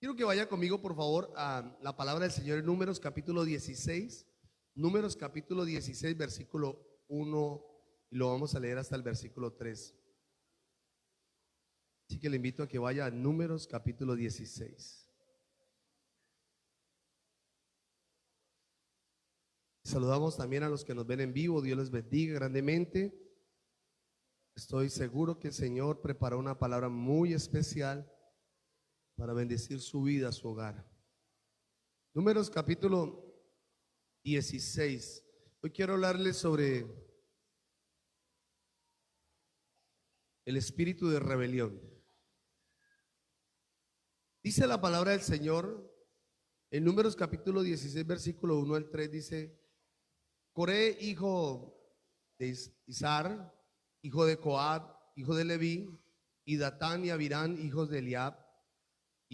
Quiero que vaya conmigo, por favor, a la palabra del Señor en Números capítulo 16. Números capítulo 16, versículo 1, y lo vamos a leer hasta el versículo 3. Así que le invito a que vaya a Números capítulo 16. Saludamos también a los que nos ven en vivo. Dios les bendiga grandemente. Estoy seguro que el Señor preparó una palabra muy especial para bendecir su vida, su hogar. Números capítulo 16. Hoy quiero hablarles sobre el espíritu de rebelión. Dice la palabra del Señor en Números capítulo 16, versículo 1 al 3, dice: Coré, hijo de Izar, hijo de Coat, hijo de Leví, y Datán y Abirán, hijos de Eliab,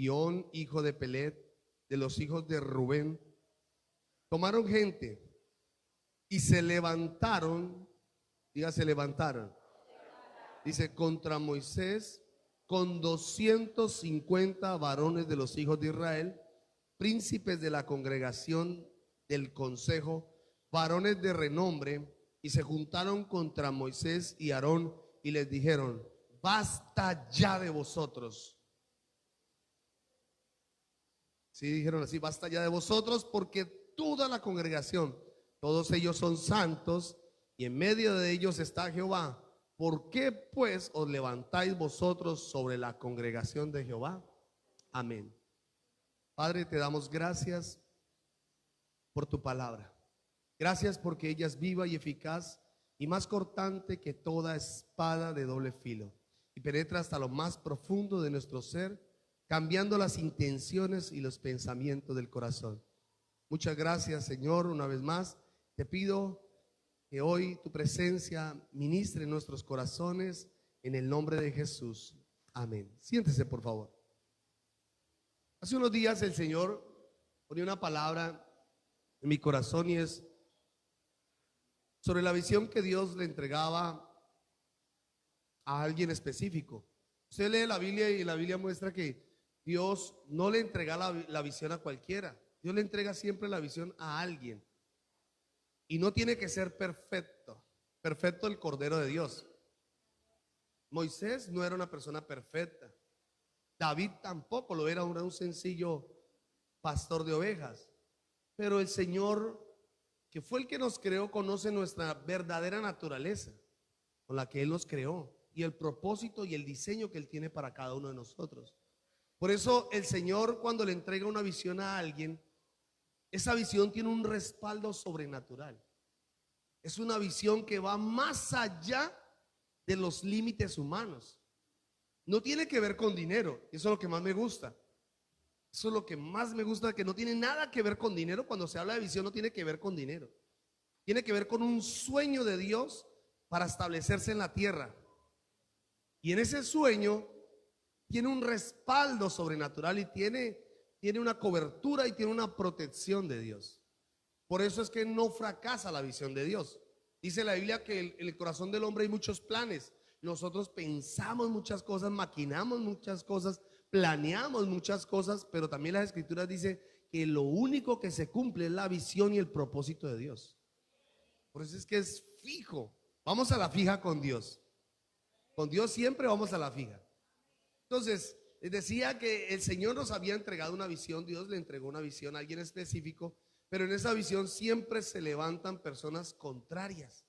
y On, hijo de Pelet, de los hijos de Rubén, tomaron gente y se levantaron, diga, se levantaron, dice, contra Moisés con 250 varones de los hijos de Israel, príncipes de la congregación del consejo, varones de renombre, y se juntaron contra Moisés y Aarón y les dijeron: basta ya de vosotros. Sí, dijeron así: basta ya de vosotros, porque toda la congregación, todos ellos son santos, y en medio de ellos está Jehová. ¿Por qué pues os levantáis vosotros sobre la congregación de Jehová? Amén. Padre, te damos gracias por tu palabra. Gracias porque ella es viva y eficaz y más cortante que toda espada de doble filo, y penetra hasta lo más profundo de nuestro ser, cambiando las intenciones y los pensamientos del corazón. Muchas gracias, Señor. Una vez más te pido que hoy tu presencia ministre en nuestros corazones, en el nombre de Jesús. Amén. Siéntese, por favor. Hace unos días el Señor ponía una palabra en mi corazón, y es sobre la visión que Dios le entregaba a alguien específico. Usted lee la Biblia y la Biblia muestra que Dios no le entrega la visión a cualquiera. Dios le entrega siempre la visión a alguien. Y no tiene que ser perfecto. Perfecto el Cordero de Dios. Moisés no era una persona perfecta. David tampoco lo era, un sencillo pastor de ovejas. Pero el Señor, que fue el que nos creó, conoce nuestra verdadera naturaleza con la que Él nos creó, y el propósito y el diseño que Él tiene para cada uno de nosotros. Por eso el Señor, cuando le entrega una visión a alguien, esa visión tiene un respaldo sobrenatural. Es una visión que va más allá de los límites humanos. No tiene que ver con dinero. Eso es lo que más me gusta. Eso es lo que más me gusta, que no tiene nada que ver con dinero. Cuando se habla de visión, no tiene que ver con dinero. Tiene que ver con un sueño de Dios para establecerse en la tierra. Y en ese sueño tiene un respaldo sobrenatural, y tiene una cobertura y tiene una protección de Dios. Por eso es que no fracasa la visión de Dios. Dice la Biblia que en el corazón del hombre hay muchos planes. Nosotros pensamos muchas cosas, maquinamos muchas cosas, planeamos muchas cosas, pero también las Escrituras dicen que lo único que se cumple es la visión y el propósito de Dios. Por eso es que es fijo. Vamos a la fija con Dios. Con Dios siempre vamos a la fija. Entonces, les decía que el Señor nos había entregado una visión. Dios le entregó una visión a alguien específico, pero en esa visión siempre se levantan personas contrarias,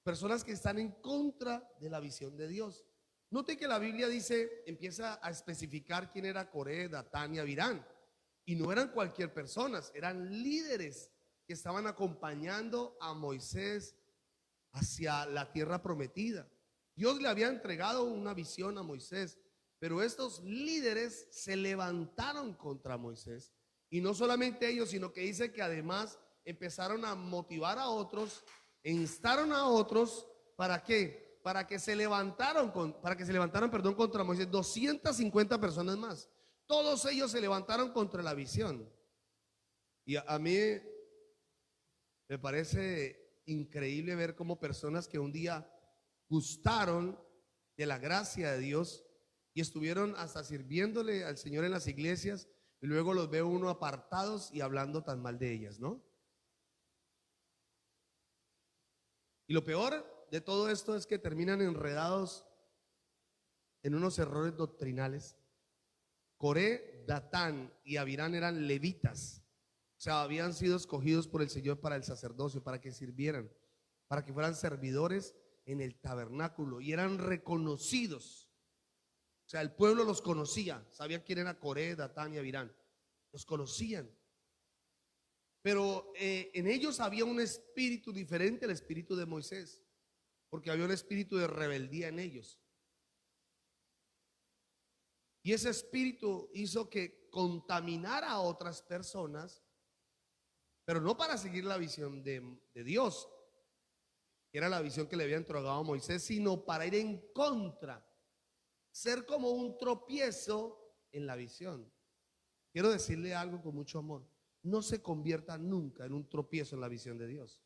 personas que están en contra de la visión de Dios. Note que la Biblia dice, empieza a especificar quién era Coré, Datán y Abirán, y no eran cualquier personas, eran líderes que estaban acompañando a Moisés hacia la tierra prometida. Dios le había entregado una visión a Moisés, pero estos líderes se levantaron contra Moisés. Y no solamente ellos, sino que dice que además empezaron a motivar a otros, e instaron a otros. ¿Para qué? Para que se levantaran contra Moisés. 250 personas más. Todos ellos se levantaron contra la visión. Y a mí me parece increíble ver cómo personas que un día gustaron de la gracia de Dios y estuvieron hasta sirviéndole al Señor en las iglesias, y luego los ve uno apartados y hablando tan mal de ellas, ¿no? Y lo peor de todo esto es que terminan enredados en unos errores doctrinales. Coré, Datán y Abirán eran levitas, o sea, habían sido escogidos por el Señor para el sacerdocio, para que sirvieran, para que fueran servidores en el tabernáculo, y eran reconocidos. O sea, el pueblo los conocía, sabían quién era Coré, Datán y Abirán, los conocían. Pero en ellos había un espíritu diferente al espíritu de Moisés, porque había un espíritu de rebeldía en ellos. Y ese espíritu hizo que contaminara a otras personas, pero no para seguir la visión de Dios, que era la visión que le había entregado a Moisés, sino para ir en contra, ser como un tropiezo en la visión. Quiero decirle algo con mucho amor: no se convierta nunca en un tropiezo en la visión de Dios,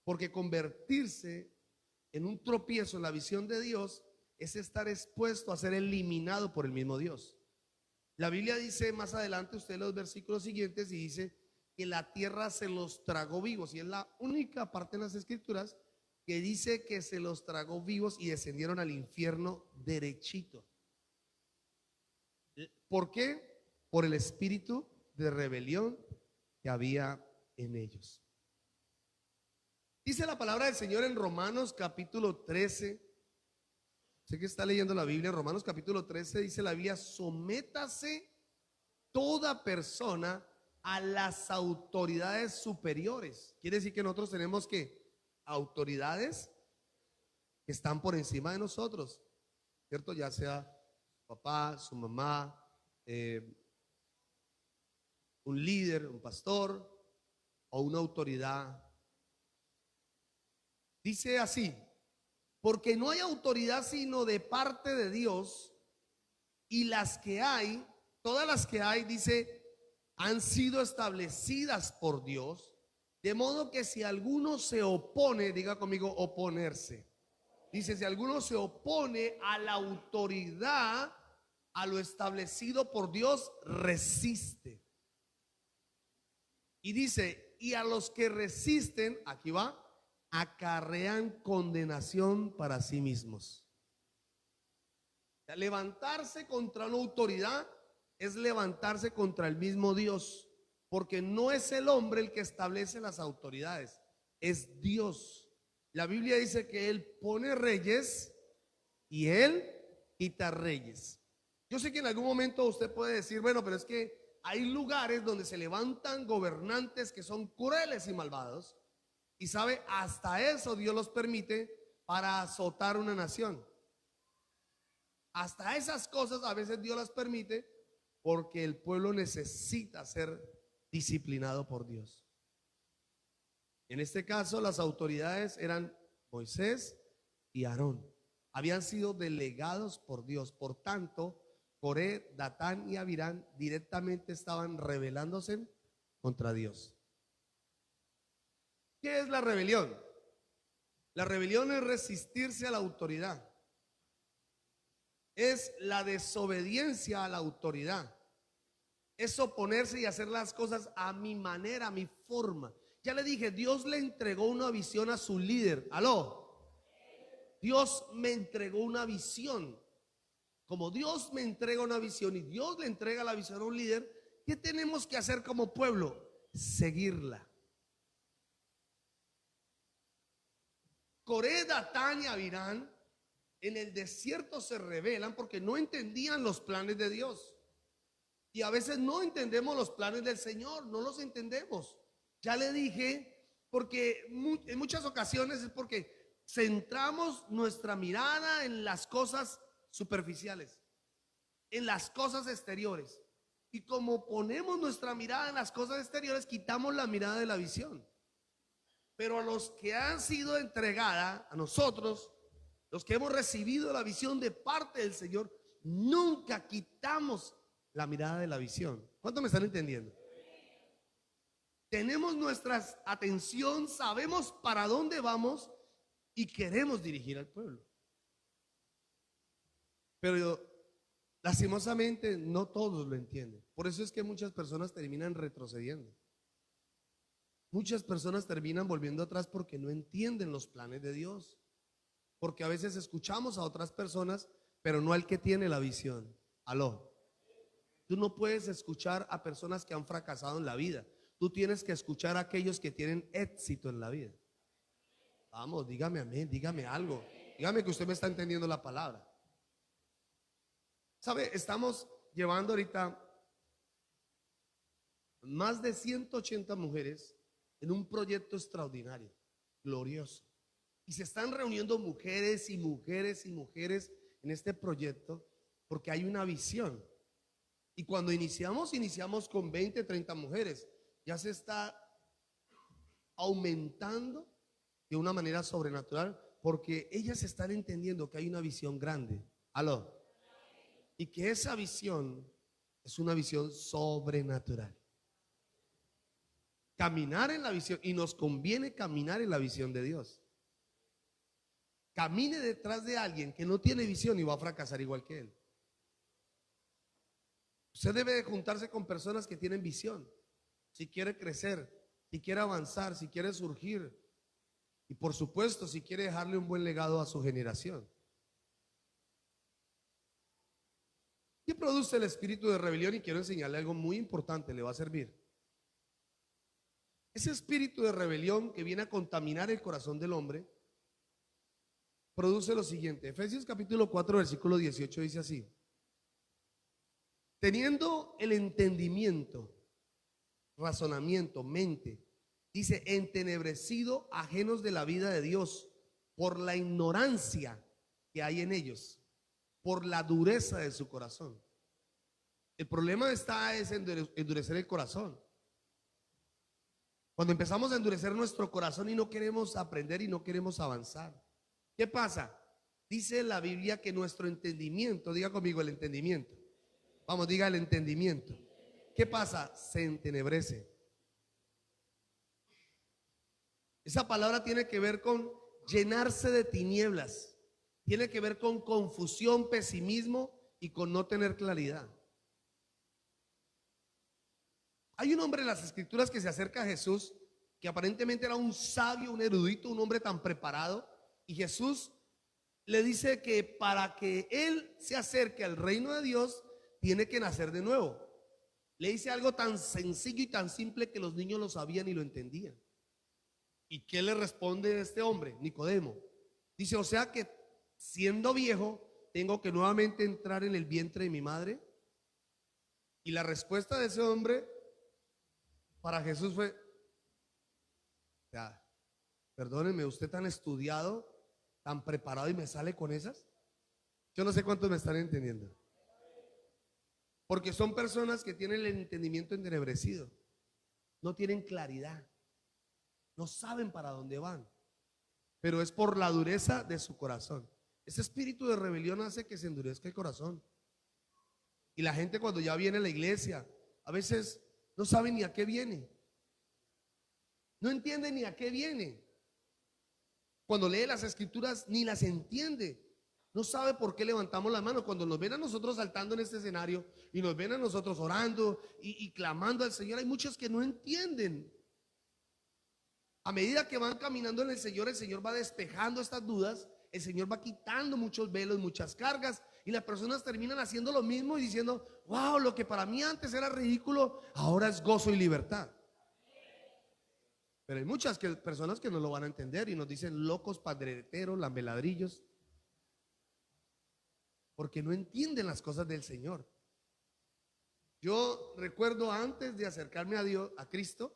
porque convertirse en un tropiezo en la visión de Dios es estar expuesto a ser eliminado por el mismo Dios. La Biblia dice más adelante, usted los versículos siguientes, y dice que la tierra se los tragó vivos, y es la única parte en las escrituras que dice que se los tragó vivos y descendieron al infierno derechito. ¿Por qué? Por el espíritu de rebelión que había en ellos. Dice la palabra del Señor en Romanos capítulo 13. Sé que está leyendo la Biblia. En Romanos capítulo 13 dice la Biblia: sométase toda persona a las autoridades superiores. Quiere decir que nosotros tenemos que autoridades que están por encima de nosotros, ¿cierto? Ya sea su papá, su mamá, un líder, un pastor o una autoridad. Dice así: porque no hay autoridad sino de parte de Dios, y las que hay, todas las que hay, dice, han sido establecidas por Dios, de modo que si alguno se opone, diga conmigo oponerse. Dice, si alguno se opone a la autoridad, a lo establecido por Dios, resiste. Y dice, y a los que resisten, aquí va, acarrean condenación para sí mismos. Levantarse contra una autoridad es levantarse contra el mismo Dios, porque no es el hombre el que establece las autoridades, es Dios. La Biblia dice que Él pone reyes y Él quita reyes. Yo sé que en algún momento usted puede decir, bueno, pero es que hay lugares donde se levantan gobernantes que son crueles y malvados, y sabe, hasta eso Dios los permite para azotar una nación. Hasta esas cosas a veces Dios las permite porque el pueblo necesita ser disciplinado por Dios. En este caso, las autoridades eran Moisés y Aarón. Habían sido delegados por Dios. Por tanto, Coré, Datán y Abirán directamente estaban rebelándose contra Dios. ¿Qué es la rebelión? La rebelión es resistirse a la autoridad. Es la desobediencia a la autoridad. Es oponerse y hacer las cosas a mi manera, a mi forma. Ya le dije, Dios le entregó una visión a su líder. Aló. Dios me entregó una visión. Como Dios me entrega una visión y Dios le entrega la visión a un líder, ¿qué tenemos que hacer como pueblo? Seguirla. Coré, Datán y Abirán en el desierto se rebelan porque no entendían los planes de Dios. Y a veces no entendemos los planes del Señor, no los entendemos. Ya le dije, porque en muchas ocasiones es porque centramos nuestra mirada en las cosas superficiales, en las cosas exteriores. Y como ponemos nuestra mirada en las cosas exteriores, quitamos la mirada de la visión. Pero a los que han sido entregada, a nosotros, los que hemos recibido la visión de parte del Señor, nunca quitamos la mirada de la visión. ¿Cuánto me están entendiendo? Tenemos nuestra atención, sabemos para dónde vamos y queremos dirigir al pueblo. Pero Lastimosamente, no todos lo entienden. Por eso es que muchas personas terminan retrocediendo. Muchas personas terminan volviendo atrás porque no entienden los planes de Dios. Porque a veces escuchamos a otras personas, pero no al que tiene la visión. Aló. Tú no puedes escuchar a personas que han fracasado en la vida. Tú tienes que escuchar a aquellos que tienen éxito en la vida. Vamos, dígame amén, dígame algo. Dígame que usted me está entendiendo la palabra. ¿Sabe? Estamos llevando ahorita más de 180 mujeres en un proyecto extraordinario, glorioso. Y se están reuniendo mujeres y mujeres y mujeres en este proyecto porque hay una visión. Y cuando iniciamos con 20, 30 mujeres. Ya se está aumentando de una manera sobrenatural porque ellas están entendiendo que hay una visión grande. Aló. Y que esa visión es una visión sobrenatural. Caminar en la visión, y nos conviene caminar en la visión de Dios. Camine detrás de alguien que no tiene visión y va a fracasar igual que él. Usted debe de juntarse con personas que tienen visión. Si quiere crecer, si quiere avanzar, si quiere surgir. Y por supuesto, si quiere dejarle un buen legado a su generación. ¿Qué produce el espíritu de rebelión? Y quiero enseñarle algo muy importante, le va a servir. Ese espíritu de rebelión que viene a contaminar el corazón del hombre produce lo siguiente. Efesios capítulo 4 versículo 18 dice así: teniendo el entendimiento, razonamiento, mente, dice, entenebrecido, ajenos de la vida de Dios por la ignorancia que hay en ellos, por la dureza de su corazón. El problema está es endurecer el corazón. Cuando empezamos a endurecer nuestro corazón y no queremos aprender y no queremos avanzar, ¿qué pasa? Dice la Biblia que nuestro entendimiento, diga conmigo el entendimiento. Vamos, diga el entendimiento. ¿Qué pasa? Se entenebrece. Esa palabra tiene que ver con llenarse de tinieblas. Tiene que ver con confusión, pesimismo y con no tener claridad. Hay un hombre en las escrituras que se acerca a Jesús, que aparentemente era un sabio, un erudito, un hombre tan preparado. Y Jesús le dice que para que él se acerque al reino de Dios, tiene que nacer de nuevo. Le dice algo tan sencillo y tan simple que los niños lo sabían y lo entendían. ¿Y qué le responde este hombre, Nicodemo? Dice, o sea que siendo viejo, tengo que nuevamente entrar en el vientre de mi madre. Y la respuesta de ese hombre para Jesús fue, ya, perdónenme, usted tan estudiado, tan preparado y me sale con esas. Yo no sé cuántos me están entendiendo. Porque son personas que tienen el entendimiento entenebrecido, no tienen claridad, no saben para dónde van, pero es por la dureza de su corazón. Ese espíritu de rebelión hace que se endurezca el corazón. Y la gente cuando ya viene a la iglesia, a veces no sabe ni a qué viene. No entiende ni a qué viene. Cuando lee las escrituras ni las entiende. No sabe por qué levantamos las manos. Cuando nos ven a nosotros saltando en este escenario y nos ven a nosotros orando y clamando al Señor, hay muchos que no entienden. A medida que van caminando en el Señor va despejando estas dudas, el Señor va quitando muchos velos, muchas cargas, y las personas terminan haciendo lo mismo y diciendo, wow, lo que para mí antes era ridículo, ahora es gozo y libertad. Pero hay muchas personas que no lo van a entender y nos dicen locos, padreteros, lambeladrillos, porque no entienden las cosas del Señor. Yo recuerdo antes de acercarme a Dios, a Cristo,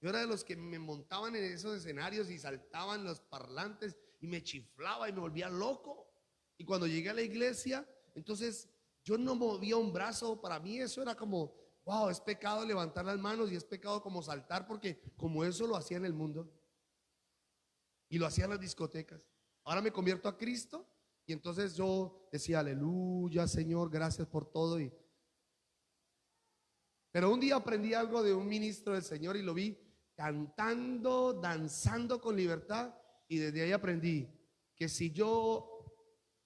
yo era de los que me montaban en esos escenarios y saltaban los parlantes y me chiflaba y me volvía loco. Y cuando llegué a la iglesia, entonces yo no movía un brazo. Para mí eso era como, wow, es pecado levantar las manos y es pecado como saltar, porque como eso lo hacía en el mundo y lo hacía en las discotecas. Ahora me convierto a Cristo y entonces yo decía, aleluya, Señor, gracias por todo. Pero un día aprendí algo de un ministro del Señor y lo vi cantando, danzando con libertad, y desde ahí aprendí que si yo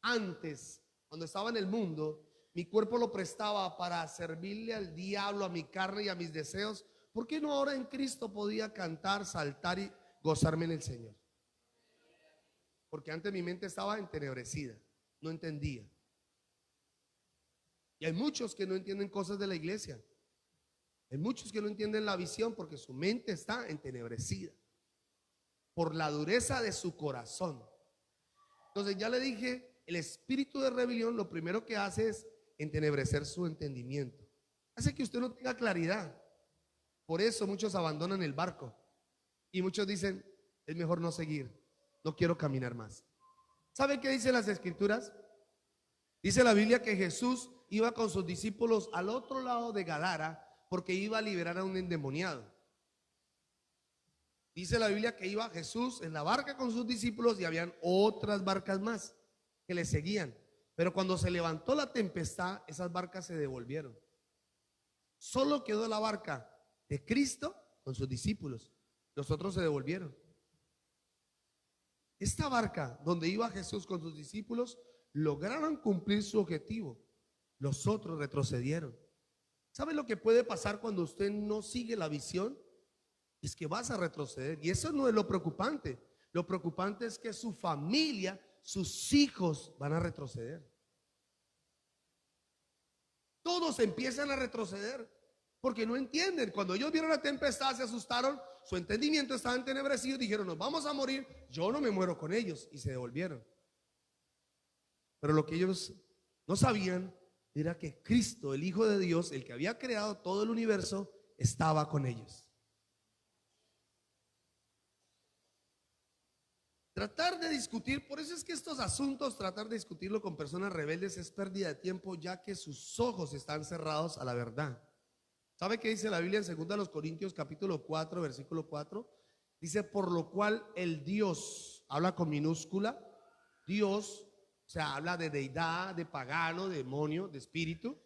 antes, cuando estaba en el mundo, mi cuerpo lo prestaba para servirle al diablo, a mi carne y a mis deseos, ¿por qué no ahora en Cristo podía cantar, saltar y gozarme en el Señor? Porque antes mi mente estaba entenebrecida, no entendía. Y hay muchos que no entienden cosas de la iglesia. Hay muchos que no entienden la visión porque su mente está entenebrecida por la dureza de su corazón. Entonces ya le dije, el espíritu de rebelión lo primero que hace es entenebrecer su entendimiento. Hace que usted no tenga claridad. Por eso muchos abandonan el barco y muchos dicen, es mejor no seguir, no quiero caminar más. ¿Sabe qué dicen las escrituras? Dice la Biblia que Jesús iba con sus discípulos al otro lado de Gadara porque iba a liberar a un endemoniado. Dice la Biblia que iba Jesús en la barca con sus discípulos y habían otras barcas más que le seguían. Pero cuando se levantó la tempestad, esas barcas se devolvieron. Solo quedó la barca de Cristo con sus discípulos. Los otros se devolvieron. Esta barca donde iba Jesús con sus discípulos lograron cumplir su objetivo. Los otros retrocedieron. ¿Sabe lo que puede pasar cuando usted no sigue la visión? Es que vas a retroceder. Y eso no es lo preocupante. Lo preocupante es que su familia, sus hijos van a retroceder. Todos empiezan a retroceder porque no entienden. Cuando ellos vieron la tempestad se asustaron, su entendimiento estaba entenebrecido, dijeron nos vamos a morir, yo no me muero con ellos, y se devolvieron. Pero lo que ellos no sabían era que Cristo, el Hijo de Dios, el que había creado todo el universo, estaba con ellos. Tratar de discutir, por eso es que estos asuntos, tratar de discutirlo con personas rebeldes es pérdida de tiempo, ya que sus ojos están cerrados a la verdad. ¿Sabe qué dice la Biblia en 2 Corintios capítulo 4, versículo 4? Dice, por lo cual el Dios, habla con minúscula, Dios, o sea, habla de deidad, de pagano, de demonio, de espíritu.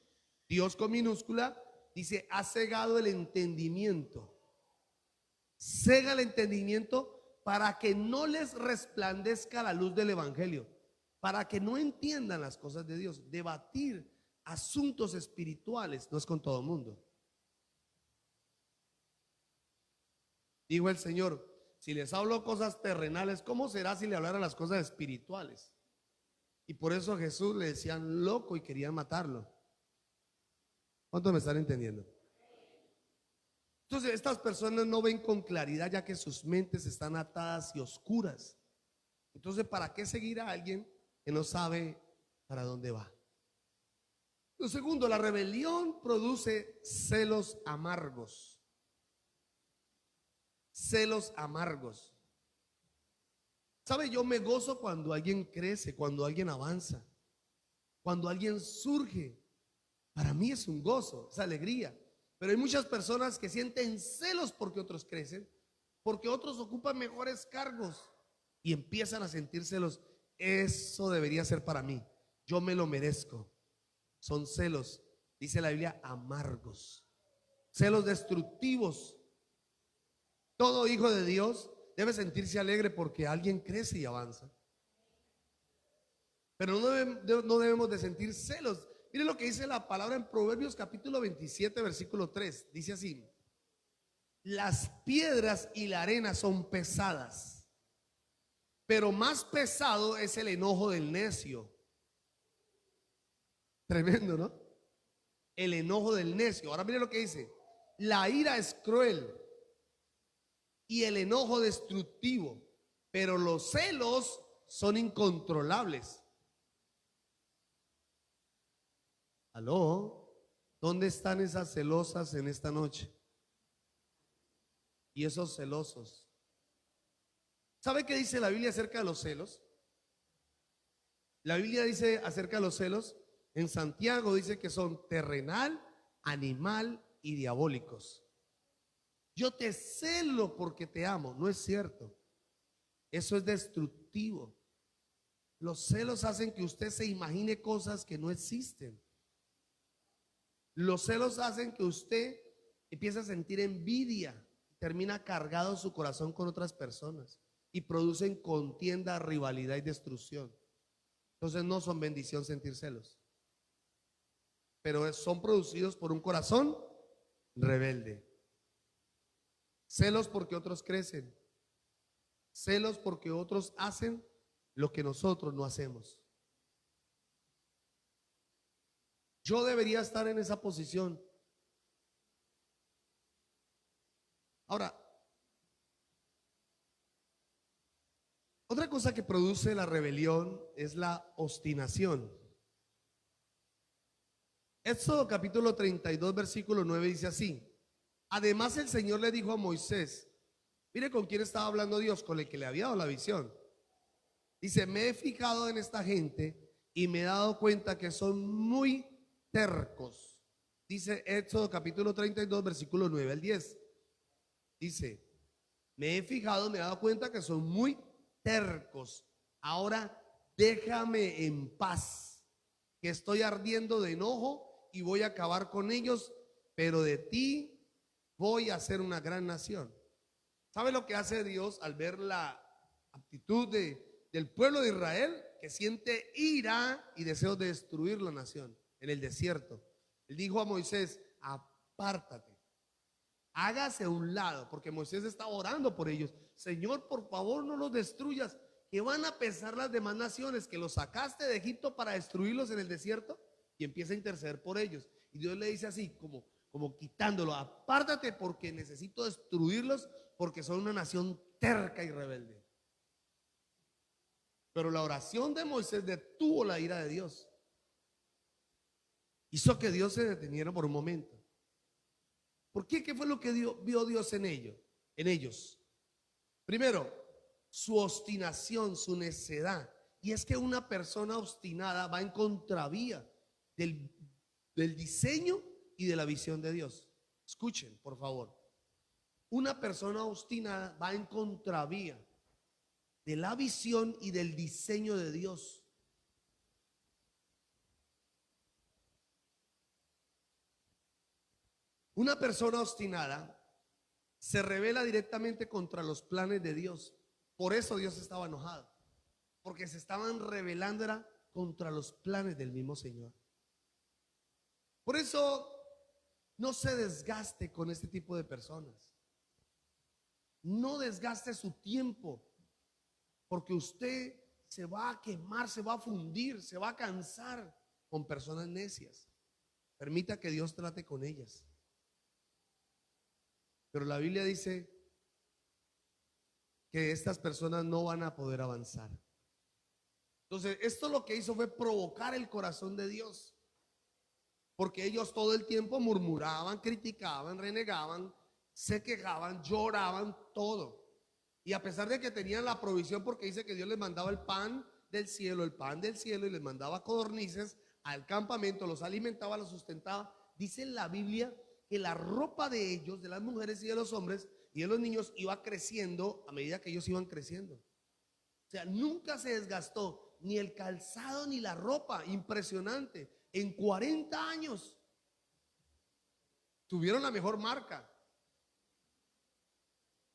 Dios con minúscula, dice, ha cegado el entendimiento. Cega el entendimiento para que no les resplandezca la luz del evangelio, para que no entiendan las cosas de Dios. Debatir asuntos espirituales no es con todo el mundo. Dijo el Señor, si les hablo cosas terrenales, ¿cómo será si le hablara las cosas espirituales? Y por eso a Jesús le decían loco y querían matarlo. ¿Cuántos me están entendiendo? Entonces estas personas no ven con claridad, ya que sus mentes están atadas y oscuras. Entonces, ¿para qué seguir a alguien que no sabe para dónde va? Lo segundo, la rebelión produce celos amargos. Celos amargos. ¿Sabe? Yo me gozo cuando alguien crece, cuando alguien avanza, cuando alguien surge. Para mí es un gozo, es alegría. Pero hay muchas personas que sienten celos porque otros crecen, porque otros ocupan mejores cargos y empiezan a sentir celos. Eso debería ser para mí, yo me lo merezco. Son celos, dice la Biblia, amargos, celos destructivos. Todo hijo de Dios debe sentirse alegre porque alguien crece y avanza. Pero no debemos de sentir celos. Mire lo que dice la palabra en Proverbios capítulo 27, versículo 3. Dice así: las piedras y la arena son pesadas, pero más pesado es el enojo del necio. Tremendo, ¿no? El enojo del necio. Ahora mire lo que dice: la ira es cruel y el enojo destructivo, pero los celos son incontrolables. ¿Aló? ¿Dónde están esas celosas en esta noche? Y esos celosos. ¿Sabe qué dice la Biblia acerca de los celos? La Biblia dice acerca de los celos, en Santiago dice que son terrenal, animal y diabólicos. Yo te celo porque te amo. No es cierto. Eso es destructivo. Los celos hacen que usted se imagine cosas que no existen. Los celos hacen que usted empiece a sentir envidia, termina cargado su corazón con otras personas y producen contienda, rivalidad y destrucción. Entonces no son bendición sentir celos. pero son producidos por un corazón rebelde. Celos porque otros crecen. Celos porque otros hacen lo que nosotros no hacemos. Yo debería estar en esa posición. Ahora, otra cosa que produce la rebelión es la obstinación. Éxodo capítulo 32, versículo 9 dice así: además el Señor le dijo a Moisés, mire con quién estaba hablando Dios, con el que le había dado la visión. Dice, me he fijado en esta gente y me he dado cuenta que son muy tercos. Dice Éxodo capítulo 32, versículo 9 al 10. Dice, me he fijado, me he dado cuenta que son muy tercos. Ahora déjame en paz, que estoy ardiendo de enojo y voy a acabar con ellos, pero de ti voy a hacer una gran nación. ¿Sabe lo que hace Dios al ver la actitud del pueblo de Israel? Que siente ira y deseos de destruir la nación en el desierto. Él dijo a Moisés, apártate, hágase a un lado, porque Moisés estaba orando por ellos. Señor, por favor, no los destruyas, que van a pesar las demás naciones que los sacaste de Egipto para destruirlos en el desierto, y empieza a interceder por ellos. Y Dios le dice así, como quitándolo, apártate porque necesito destruirlos, porque son una nación terca y rebelde. Pero la oración de Moisés detuvo la ira de Dios. Hizo que Dios se deteniera por un momento. ¿Por qué? ¿Qué fue lo que vio Dios en ellos? Primero, su obstinación, su necedad. Y es que una persona obstinada va en contravía del diseño y de la visión de Dios. Escuchen, por favor. Una persona obstinada va en contravía de la visión y del diseño de Dios. Una persona obstinada se revela directamente contra los planes de Dios. Por eso Dios estaba enojado, porque se estaban rebelando era contra los planes del mismo Señor. Por eso no se desgaste con este tipo de personas. No desgaste su tiempo, porque usted se va a quemar, se va a fundir, se va a cansar con personas necias. Permita que Dios trate con ellas. Pero la Biblia dice que estas personas no van a poder avanzar. Entonces, esto lo que hizo fue provocar el corazón de Dios. Porque ellos todo el tiempo murmuraban, criticaban, renegaban, se quejaban, lloraban, todo. Y a pesar de que tenían la provisión, porque dice que Dios les mandaba el pan del cielo, y les mandaba codornices al campamento, los alimentaba, los sustentaba. Dice en la Biblia que la ropa de ellos, de las mujeres y de los hombres y de los niños, iba creciendo a medida que ellos iban creciendo. O sea, nunca se desgastó ni el calzado ni la ropa. Impresionante. En 40 años tuvieron la mejor marca.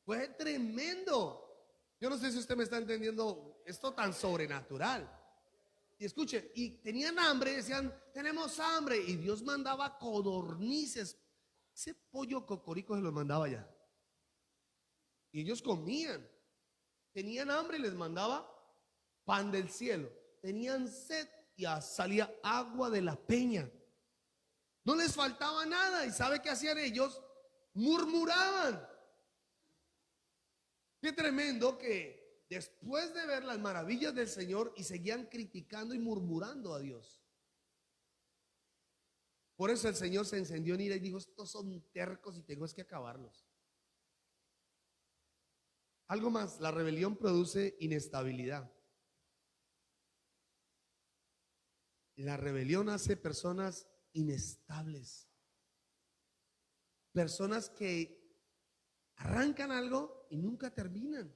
Fue tremendo. Yo no sé si usted me está entendiendo esto tan sobrenatural. Y escuche, y tenían hambre, decían, tenemos hambre. Y Dios mandaba codornices. Ese pollo cocorico se los mandaba allá. Y ellos comían. Tenían hambre y les mandaba pan del cielo. Tenían sed y salía agua de la peña. No les faltaba nada. ¿Y sabe qué hacían ellos? Murmuraban. Qué tremendo que después de ver las maravillas del Señor y seguían criticando y murmurando a Dios. Por eso el Señor se encendió en ira y dijo, estos son tercos y tengo que acabarlos. Algo más, la rebelión produce inestabilidad. La rebelión hace personas inestables. Personas que arrancan algo y nunca terminan.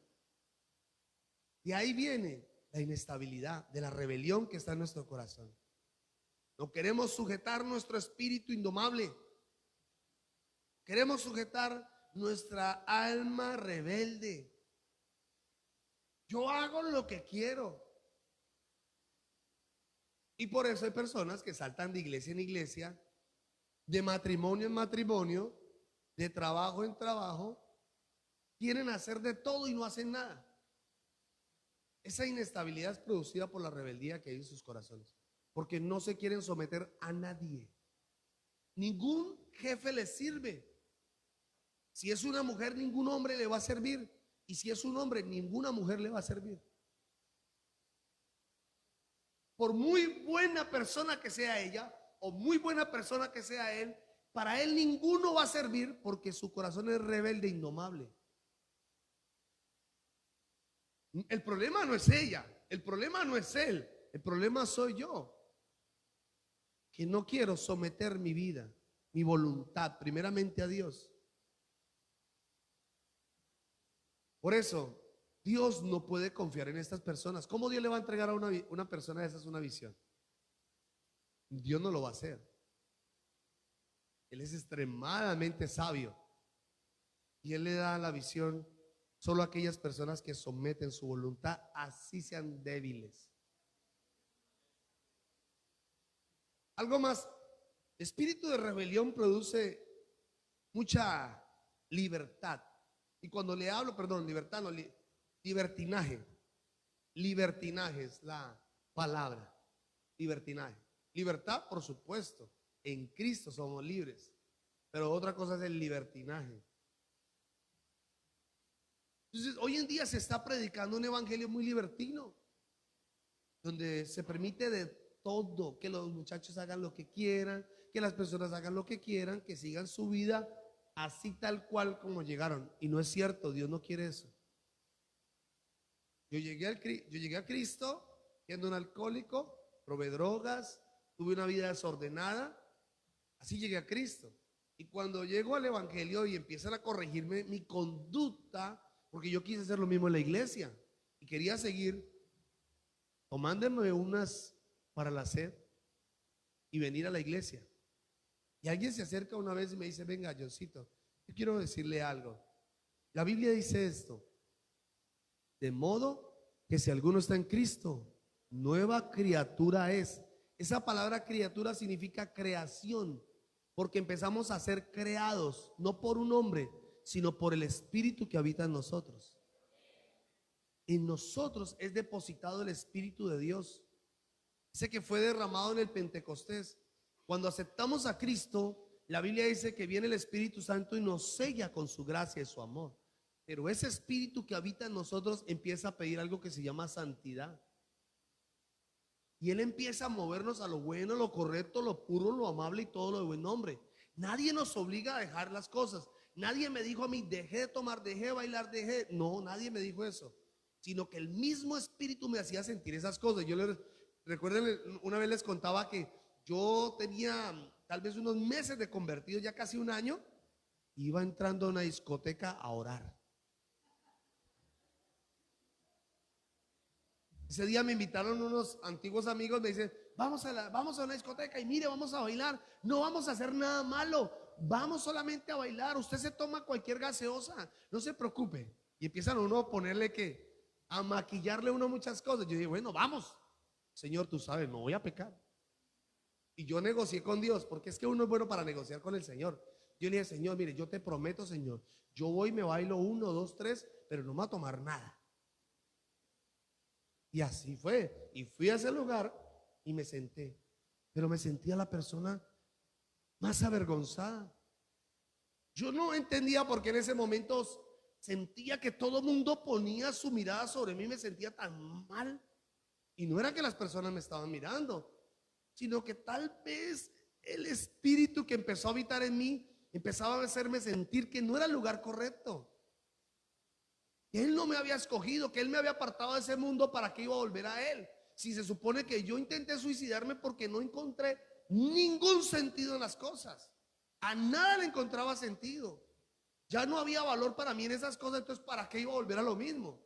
Y ahí viene la inestabilidad de la rebelión que está en nuestro corazón. No queremos sujetar nuestro espíritu indomable. Queremos sujetar nuestra alma rebelde. Yo hago lo que quiero. Y por eso hay personas que saltan de iglesia en iglesia de matrimonio en matrimonio, de trabajo en trabajo, quieren hacer de todo y no hacen nada. Esa inestabilidad es producida por la rebeldía que hay en sus corazones, porque no se quieren someter a nadie. Ningún jefe les sirve. Si es una mujer, ningún hombre le va a servir. Y si es un hombre, ninguna mujer le va a servir. Por muy buena persona que sea ella o muy buena persona que sea él, para él ninguno va a servir porque su corazón es rebelde e indomable. El problema no es ella, el problema no es él, el problema soy yo, que no quiero someter mi vida, mi voluntad, primeramente a Dios. Por eso, Dios no puede confiar en estas personas. ¿Cómo Dios le va a entregar a una persona de esas una visión? Dios no lo va a hacer. Él es extremadamente sabio y Él le da la visión solo a aquellas personas que someten su voluntad, así sean débiles. Algo más, el espíritu de rebelión produce mucha libertad. Y cuando le hablo, perdón, libertad, no, libertinaje. Libertinaje es la palabra. Libertinaje. Libertad, por supuesto. En Cristo somos libres. Pero otra cosa es el libertinaje. Entonces, hoy en día se está predicando un evangelio muy libertino, donde se permite de todo, que los muchachos hagan lo que quieran, que las personas hagan lo que quieran, que sigan su vida así tal cual como llegaron. Y no es cierto, Dios no quiere eso. Yo llegué a Cristo siendo un alcohólico, probé drogas, tuve una vida desordenada, así llegué a Cristo. Y cuando llego al evangelio y empiezan a corregirme mi conducta, porque yo quise hacer lo mismo en la iglesia y quería seguir tomándome unas para la sed y venir a la iglesia. Y alguien se acerca una vez y me dice: venga, Johncito, yo quiero decirle algo. La Biblia dice esto: de modo que si alguno está en Cristo, nueva criatura es. Esa palabra criatura significa creación, porque empezamos a ser creados, no por un hombre, sino por el Espíritu que habita en nosotros. En nosotros es depositado el Espíritu de Dios, ese que fue derramado en el Pentecostés. Cuando aceptamos a Cristo, la Biblia dice que viene el Espíritu Santo y nos sella con su gracia y su amor. Pero ese Espíritu que habita en nosotros empieza a pedir algo que se llama santidad. Y Él empieza a movernos a lo bueno, lo correcto, lo puro, lo amable y todo lo de buen nombre. Nadie nos obliga a dejar las cosas. Nadie me dijo a mí: dejé de tomar, dejé de bailar, dejé. No, nadie me dijo eso. Sino que el mismo Espíritu me hacía sentir esas cosas. Recuerden, una vez les contaba que yo tenía tal vez unos meses de convertido, ya casi un año. Iba entrando a una discoteca a orar. Ese día me invitaron unos antiguos amigos, me dicen: vamos a una discoteca y mire, vamos a bailar. No vamos a hacer nada malo, vamos solamente a bailar. Usted se toma cualquier gaseosa, no se preocupe. Y empiezan uno a ponerle a maquillarle a uno muchas cosas. Yo dije: bueno, vamos. Señor, tú sabes, no voy a pecar. Y yo negocié con Dios, porque es que uno es bueno para negociar con el Señor. Yo le dije: Señor, mire, yo te prometo, Señor, yo voy, me bailo 1, 2, 3, pero no me voy a tomar nada. Y así fue. Y fui a ese lugar y me senté. Pero me sentía la persona más avergonzada. Yo no entendía por qué en ese momento sentía que todo el mundo ponía su mirada sobre mí. Me sentía tan mal. Y no era que las personas me estaban mirando, sino que tal vez el espíritu que empezó a habitar en mí empezaba a hacerme sentir que no era el lugar correcto, que Él no me había escogido, que Él me había apartado de ese mundo. ¿Para qué iba a volver a Él? Si se supone que yo intenté suicidarme porque no encontré ningún sentido en las cosas. A nada le encontraba sentido. Ya no había valor para mí en esas cosas. Entonces, ¿para qué iba a volver a lo mismo?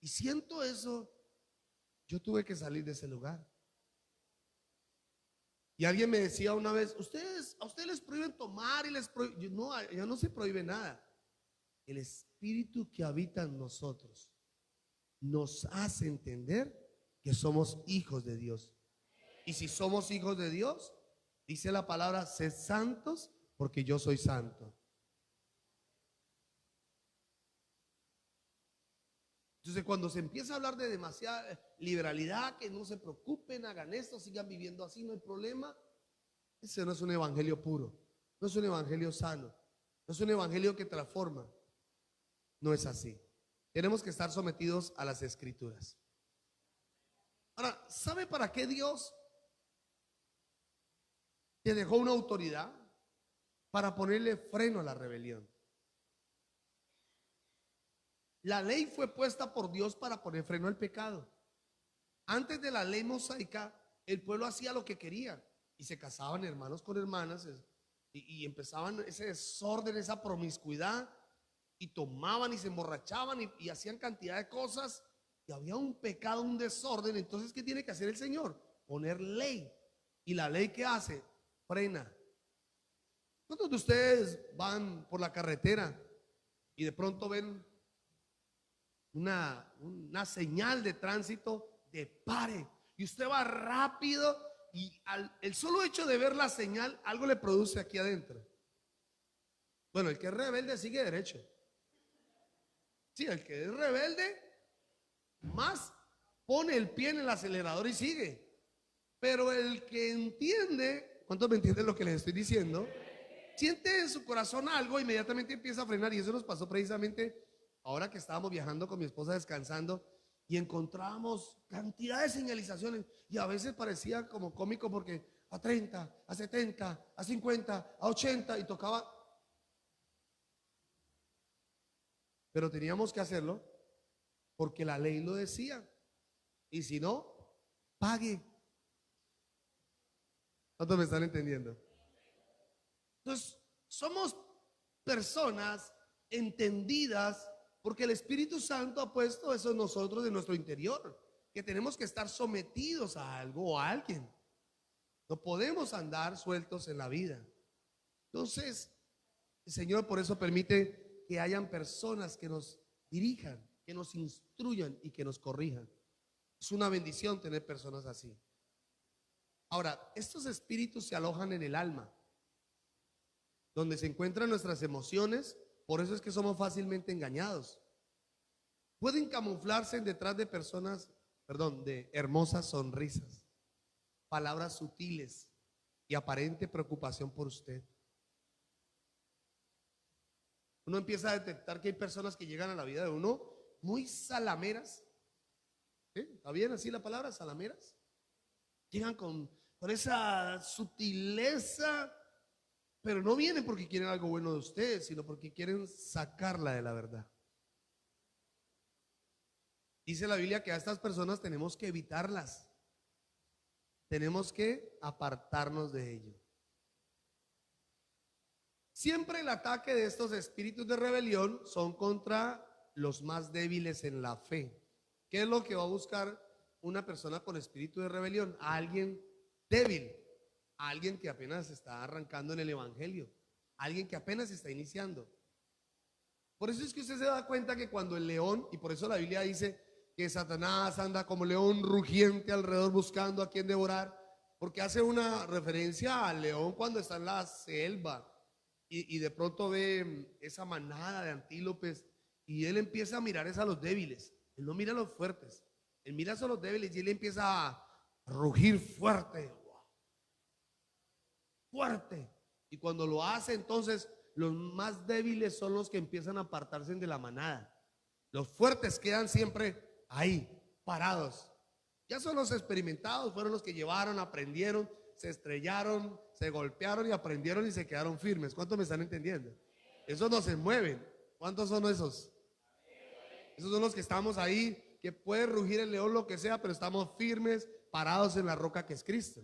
Y siento eso. Yo tuve que salir de ese lugar. Y alguien me decía una vez: a ustedes les prohíben tomar y les prohíben. No, ya no se prohíbe nada. El Espíritu que habita en nosotros nos hace entender que somos hijos de Dios. Y si somos hijos de Dios, Dice la palabra, sed santos porque yo soy santo. Entonces, cuando se empieza a hablar de demasiada liberalidad, que no se preocupen, hagan esto, sigan viviendo así, no hay problema. Ese no es un evangelio puro, no es un evangelio sano, no es un evangelio que transforma. No es así. Tenemos que estar sometidos a las escrituras. Ahora, ¿sabe para qué Dios te dejó una autoridad? Para ponerle freno a la rebelión. La ley fue puesta por Dios para poner freno al pecado. Antes de la ley mosaica, el pueblo hacía lo que quería y se casaban hermanos con hermanas y empezaban ese desorden, esa promiscuidad, y tomaban y se emborrachaban y hacían cantidad de cosas, y había un pecado, un desorden. Entonces, ¿qué tiene que hacer el Señor? Poner ley. ¿Y la ley qué hace? Frena. ¿Cuántos de ustedes van por la carretera y de pronto ven una señal de tránsito de pare, y usted va rápido y el solo hecho de ver la señal algo le produce aquí adentro? Bueno, el que es rebelde sigue derecho. Sí, el que es rebelde más pone el pie en el acelerador y sigue. Pero el que entiende, ¿cuántos me entienden lo que les estoy diciendo? Siente en su corazón algo, inmediatamente empieza a frenar. Y eso nos pasó precisamente ahora que estábamos viajando con mi esposa descansando y encontrábamos cantidad de señalizaciones, y a veces parecía como cómico porque a 30, a 70, a 50, a 80 y tocaba. Pero teníamos que hacerlo porque la ley lo decía. Y si no, pague. ¿Cuántos me están entendiendo? Entonces, somos personas entendidas porque el Espíritu Santo ha puesto eso en nosotros, de nuestro interior, que tenemos que estar sometidos a algo o a alguien. No podemos andar sueltos en la vida. Entonces, el Señor por eso permite que hayan personas que nos dirijan, que nos instruyan y que nos corrijan. Es una bendición tener personas así. Ahora, estos espíritus se alojan en el alma, donde se encuentran nuestras emociones. Por eso es que somos fácilmente engañados. Pueden camuflarse detrás de personas, de hermosas sonrisas, palabras sutiles y aparente preocupación por usted. Uno empieza a detectar que hay personas que llegan a la vida de uno muy salameras. ¿Está bien así la palabra, salameras? Llegan con esa sutileza, pero no vienen porque quieren algo bueno de usted, sino porque quieren sacarla de la verdad. Dice la Biblia que a estas personas tenemos que evitarlas. Tenemos que apartarnos de ello. Siempre el ataque de estos espíritus de rebelión son contra los más débiles en la fe. ¿Qué es lo que va a buscar una persona con espíritu de rebelión? A alguien débil, a alguien que apenas está arrancando en el evangelio, a alguien que apenas está iniciando. Por eso es que usted se da cuenta que cuando el león, y por eso la Biblia dice que Satanás anda como león rugiente alrededor buscando a quien devorar, porque hace una referencia al león cuando está en la selva y de pronto ve esa manada de antílopes y él empieza a mirar a los débiles. Él no mira a los fuertes, él mira a los débiles y él empieza a rugir fuerte, fuerte. Y cuando lo hace, entonces los más débiles son los que empiezan a apartarse de la manada. Los fuertes quedan siempre ahí, parados. Ya son los experimentados, fueron los que llevaron, aprendieron, se estrellaron, se golpearon y aprendieron y se quedaron firmes. ¿Cuántos me están entendiendo? Esos no se mueven. ¿Cuántos son esos? Esos son los que estamos ahí, que puede rugir el león, lo que sea, pero estamos firmes, parados en la roca que es Cristo.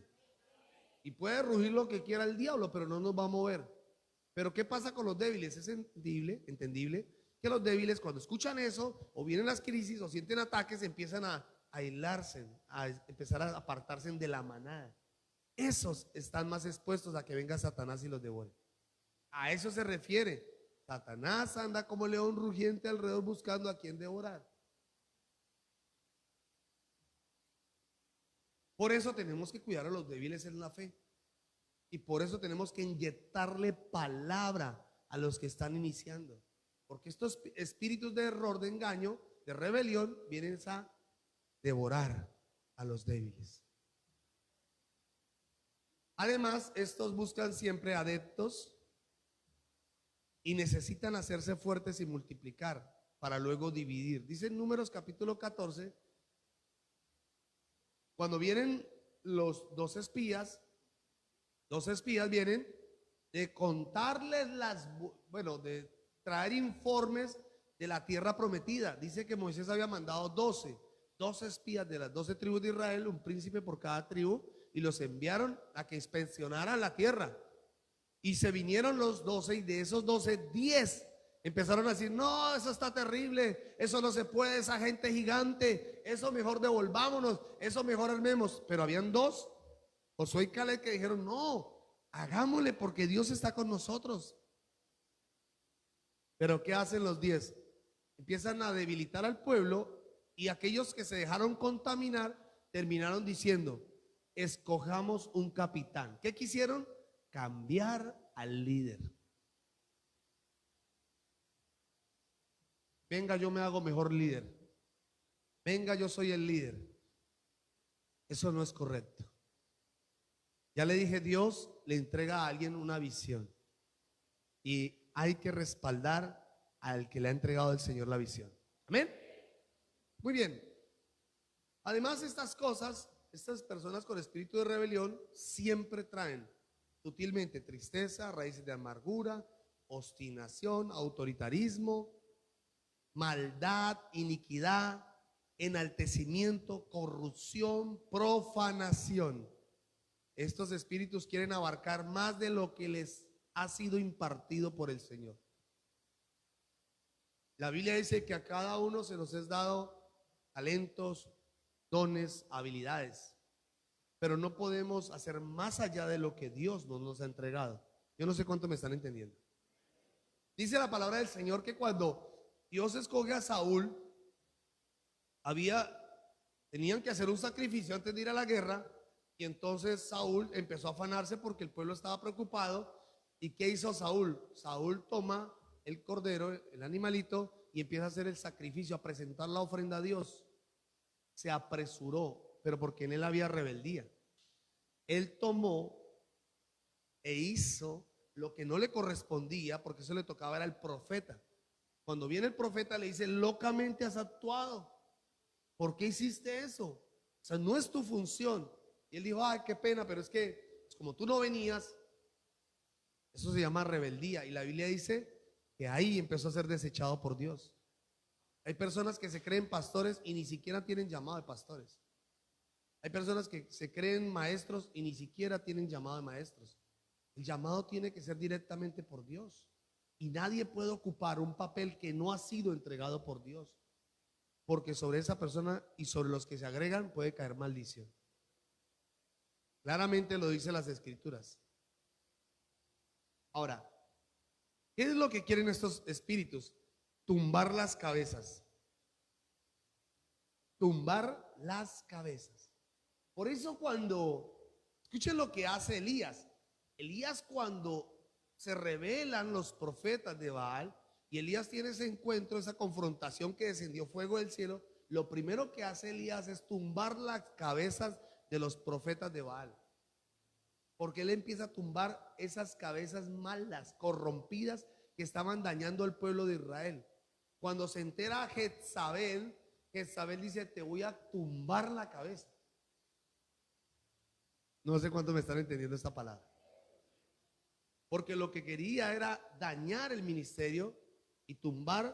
Y puede rugir lo que quiera el diablo, pero no nos va a mover. Pero ¿qué pasa con los débiles? Es entendible que los débiles, cuando escuchan eso, o vienen las crisis, o sienten ataques, empiezan a aislarse, a empezar a apartarse de la manada. Esos están más expuestos a que venga Satanás y los devore. A eso se refiere. Satanás anda como león rugiente alrededor buscando a quien devorar. Por eso tenemos que cuidar a los débiles en la fe. Y por eso tenemos que inyectarle palabra a los que están iniciando. Porque estos espíritus de error, de engaño, de rebelión, vienen a devorar a los débiles. Además, estos buscan siempre adeptos y necesitan hacerse fuertes y multiplicar para luego dividir. Dice en Números capítulo 14, cuando vienen los dos espías vienen de contarles de traer informes de la tierra prometida. Dice que Moisés había mandado 12 espías de las 12 tribus de Israel, un príncipe por cada tribu, y los enviaron a que inspeccionaran la tierra. Y se vinieron los 12, y de esos 12, 10 empezaron a decir: no, eso está terrible, eso no se puede, esa gente gigante, eso mejor devolvámonos, eso mejor armemos. Pero habían dos, Josué y Caleb, que dijeron: no, hagámosle porque Dios está con nosotros. Pero ¿qué hacen los 10? Empiezan a debilitar al pueblo, y aquellos que se dejaron contaminar terminaron diciendo: escojamos un capitán. ¿Qué quisieron? Cambiar al líder. Venga, yo me hago mejor líder. Venga, yo soy el líder. Eso no es correcto. Ya le dije, Dios le entrega a alguien una visión y hay que respaldar al que le ha entregado el Señor la visión. Amén. Muy bien. Además, estas cosas, estas personas con espíritu de rebelión siempre traen sutilmente tristeza, raíces de amargura, obstinación, autoritarismo, maldad, iniquidad, enaltecimiento, corrupción, profanación. Estos espíritus quieren abarcar más de lo que les ha sido impartido por el Señor. La Biblia dice que a cada uno se nos es dado talentos, dones, habilidades, pero no podemos hacer más allá de lo que Dios nos ha entregado. Yo no sé cuánto me están entendiendo. Dice la palabra del Señor que cuando Dios escoge a Saúl, tenían que hacer un sacrificio antes de ir a la guerra, y entonces Saúl empezó a afanarse porque el pueblo estaba preocupado. ¿Y qué hizo Saúl? Saúl toma el cordero, el animalito, y empieza a hacer el sacrificio, a presentar la ofrenda a Dios. Se apresuró, pero porque en él había rebeldía. Él tomó e hizo lo que no le correspondía, porque eso le tocaba era al profeta. Cuando viene el profeta le dice: locamente has actuado. ¿Por qué hiciste eso? O sea, no es tu función. Y él dijo: ay, qué pena, pero es que como tú no venías. Eso se llama rebeldía. Y la Biblia dice que ahí empezó a ser desechado por Dios. Hay personas que se creen pastores y ni siquiera tienen llamado de pastores. Hay personas que se creen maestros y ni siquiera tienen llamado de maestros. El llamado tiene que ser directamente por Dios. Y nadie puede ocupar un papel que no ha sido entregado por Dios, porque sobre esa persona y sobre los que se agregan puede caer maldición. Claramente lo dicen las Escrituras. Ahora, ¿qué es lo que quieren estos espíritus? Tumbar las cabezas. Tumbar las cabezas. Por eso escuchen lo que hace Elías. Elías, cuando se revelan los profetas de Baal y Elías tiene ese encuentro, esa confrontación que descendió fuego del cielo, lo primero que hace Elías es tumbar las cabezas de los profetas de Baal. Porque él empieza a tumbar esas cabezas malas, corrompidas, que estaban dañando al pueblo de Israel. Cuando se entera Jezabel dice: te voy a tumbar la cabeza. No sé cuánto me están entendiendo esta palabra. Porque lo que quería era dañar el ministerio y tumbar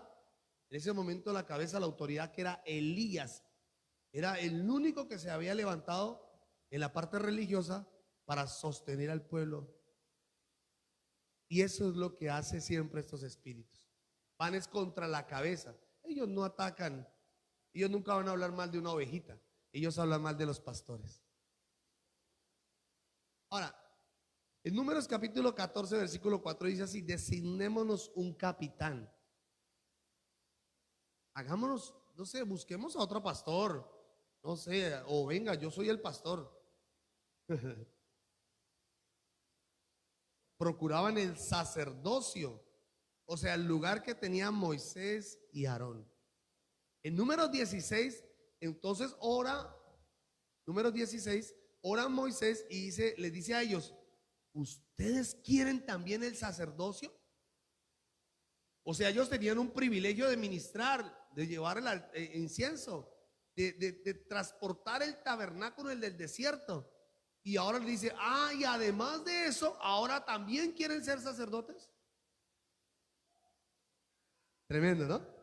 en ese momento la cabeza a la autoridad, que era Elías. Era el único que se había levantado en la parte religiosa para sostener al pueblo. Y eso es lo que hace siempre estos espíritus. Van es contra la cabeza. Ellos no atacan. Ellos nunca van a hablar mal de una ovejita. Ellos hablan mal de los pastores. Ahora, en Números capítulo 14, versículo 4 dice así: designémonos un capitán. Hagámonos, no sé, busquemos a otro pastor. No sé, o venga, yo soy el pastor. procuraban el sacerdocio, o sea, el lugar que tenían Moisés y Aarón. En Números 16, entonces Números 16, ora Moisés y les dice a ellos: ¿ustedes quieren también el sacerdocio? O sea, ellos tenían un privilegio de ministrar, de llevar el incienso, de transportar el tabernáculo en el desierto. Y ahora le dice: y además de eso, ahora también quieren ser sacerdotes. Tremendo, ¿no?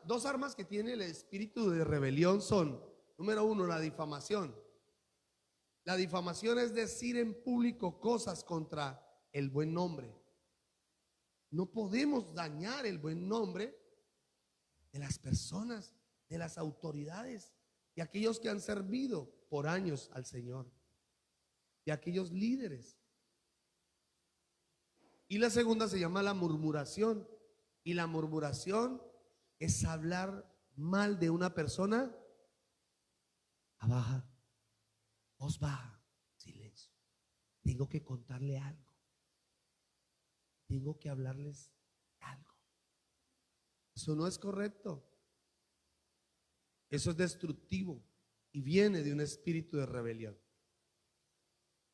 Dos armas que tiene el espíritu de rebelión son: número uno, la difamación. La difamación es decir en público cosas contra el buen nombre. No podemos dañar el buen nombre de las personas, de las autoridades, de aquellos que han servido por años al Señor, de aquellos líderes. Y la segunda se llama la murmuración. Y la murmuración es hablar mal de una persona a baja, voz baja, silencio. Tengo que contarle algo. Tengo que hablarles algo. Eso no es correcto. Eso es destructivo y viene de un espíritu de rebelión.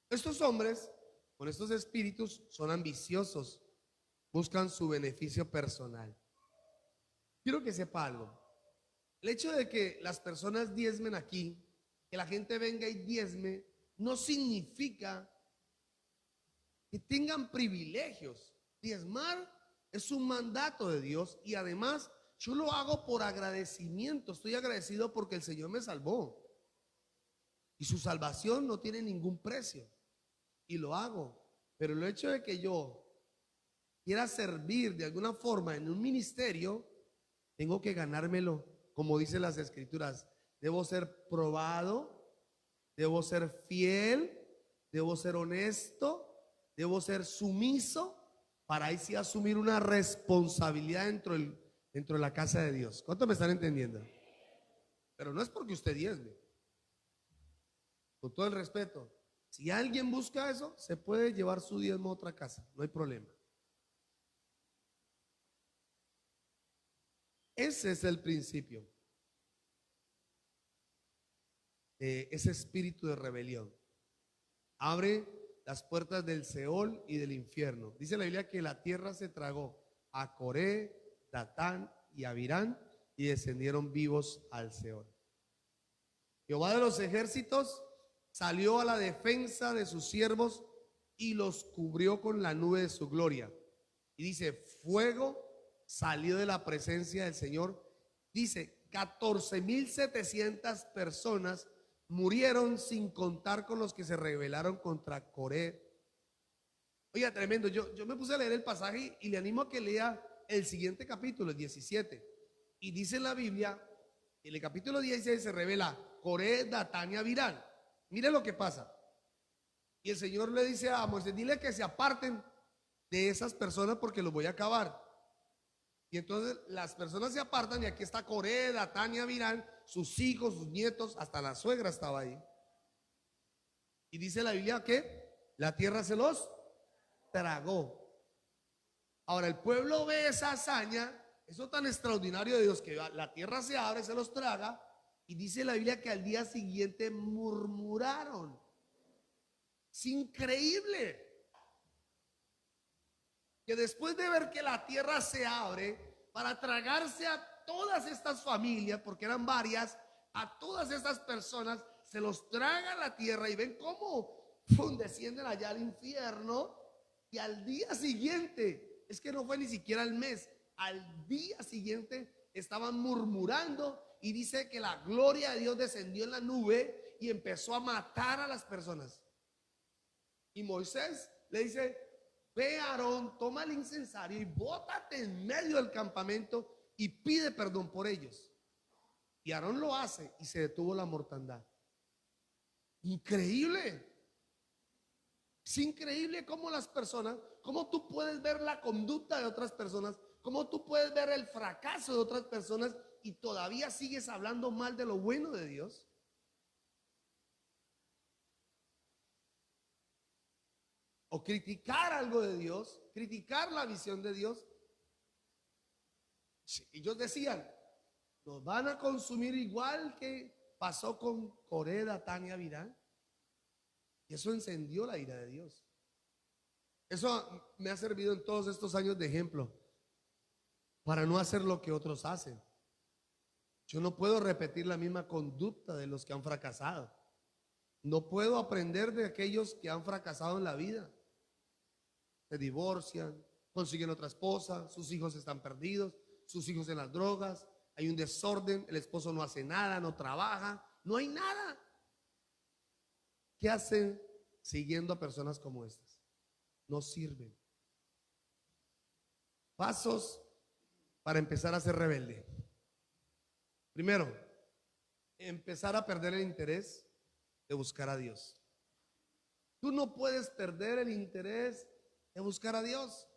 Estos hombres con estos espíritus son ambiciosos, buscan su beneficio personal. Quiero que sepa algo. El hecho de que las personas diezmen aquí, que la gente venga y diezme, no significa que tengan privilegios. Diezmar es un mandato de Dios y además yo lo hago por agradecimiento. Estoy agradecido porque el Señor me salvó y su salvación no tiene ningún precio y lo hago. Pero el hecho de que yo quiera servir de alguna forma en un ministerio, tengo que ganármelo, como dicen las escrituras. Debo ser probado, debo ser fiel, debo ser honesto, debo ser sumiso, para ahí sí asumir una responsabilidad dentro de la casa de Dios. ¿Cuánto me están entendiendo? Pero no es porque usted diezme. Con todo el respeto, si alguien busca eso, se puede llevar su diezmo a otra casa, no hay problema. Ese es el principio de ese espíritu de rebelión. Abre las puertas del Seol y del infierno. Dice la Biblia que la tierra se tragó a Coré, Datán y Abirán y descendieron vivos al Seol. Jehová de los ejércitos salió a la defensa de sus siervos y los cubrió con la nube de su gloria. Y dice: fuego salió de la presencia del Señor. Dice: 14,700 personas murieron, sin contar con los que se rebelaron contra Coré. Oiga, tremendo. Yo me puse a leer el pasaje y le animo a que lea el siguiente capítulo, el 17. Y dice en la Biblia, en el capítulo 16 se revela Coré, Datán y Abirán. Mire lo que pasa. Y el Señor le dice a Moisés: dile que se aparten de esas personas porque los voy a acabar. Y entonces las personas se apartan y aquí está Coré, Datán y Abirán, sus hijos, sus nietos, hasta la suegra estaba ahí. Y dice la Biblia que la tierra se los tragó. Ahora el pueblo ve esa hazaña, eso tan extraordinario de Dios, que la tierra se abre, se los traga. Y dice la Biblia que al día siguiente murmuraron. Es increíble que después de ver que la tierra se abre para tragarse a todas estas familias, porque eran varias, a todas estas personas, se los traga la tierra y ven cómo descienden allá al infierno. Y al día siguiente, es que no fue ni siquiera el mes, al día siguiente estaban murmurando. Y dice que la gloria de Dios descendió en la nube y empezó a matar a las personas. Y Moisés le dice: ve, Aarón, toma el incensario y bótate en medio del campamento y pide perdón por ellos. Y Aarón lo hace y se detuvo la mortandad. Increíble. Es increíble cómo las personas, cómo tú puedes ver la conducta de otras personas, cómo tú puedes ver el fracaso de otras personas y todavía sigues hablando mal de lo bueno de Dios. o criticar algo de Dios, criticar la visión de Dios. Ellos decían, nos van a consumir igual que pasó con Coré, Datán y Abirán. Y eso encendió la ira de Dios. Eso me ha servido en todos estos años de ejemplo para no hacer lo que otros hacen. Yo no puedo repetir la misma conducta de los que han fracasado. No puedo aprender de aquellos que han fracasado en la vida. Se divorcian, consiguen otra esposa, sus hijos están perdidos, sus hijos en las drogas, hay un desorden, el esposo no hace nada, no trabaja, no hay nada. ¿Qué hacen siguiendo a personas como estas? No sirven. Pasos para empezar a ser rebelde. Primero, empezar a perder el interés de buscar a Dios. Tú no puedes perder el interés de buscar a Dios.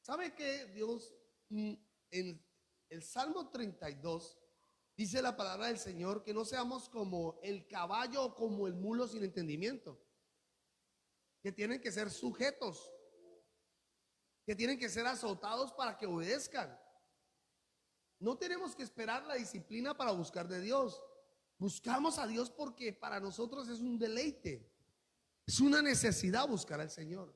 ¿Sabe qué? Dios, en el Salmo 32 dice la palabra del Señor que no seamos como el caballo o como el mulo sin entendimiento, que tienen que ser sujetos, que tienen que ser azotados para que obedezcan. No tenemos que esperar la disciplina para buscar de Dios. Buscamos a Dios porque para nosotros es un deleite, es una necesidad buscar al Señor.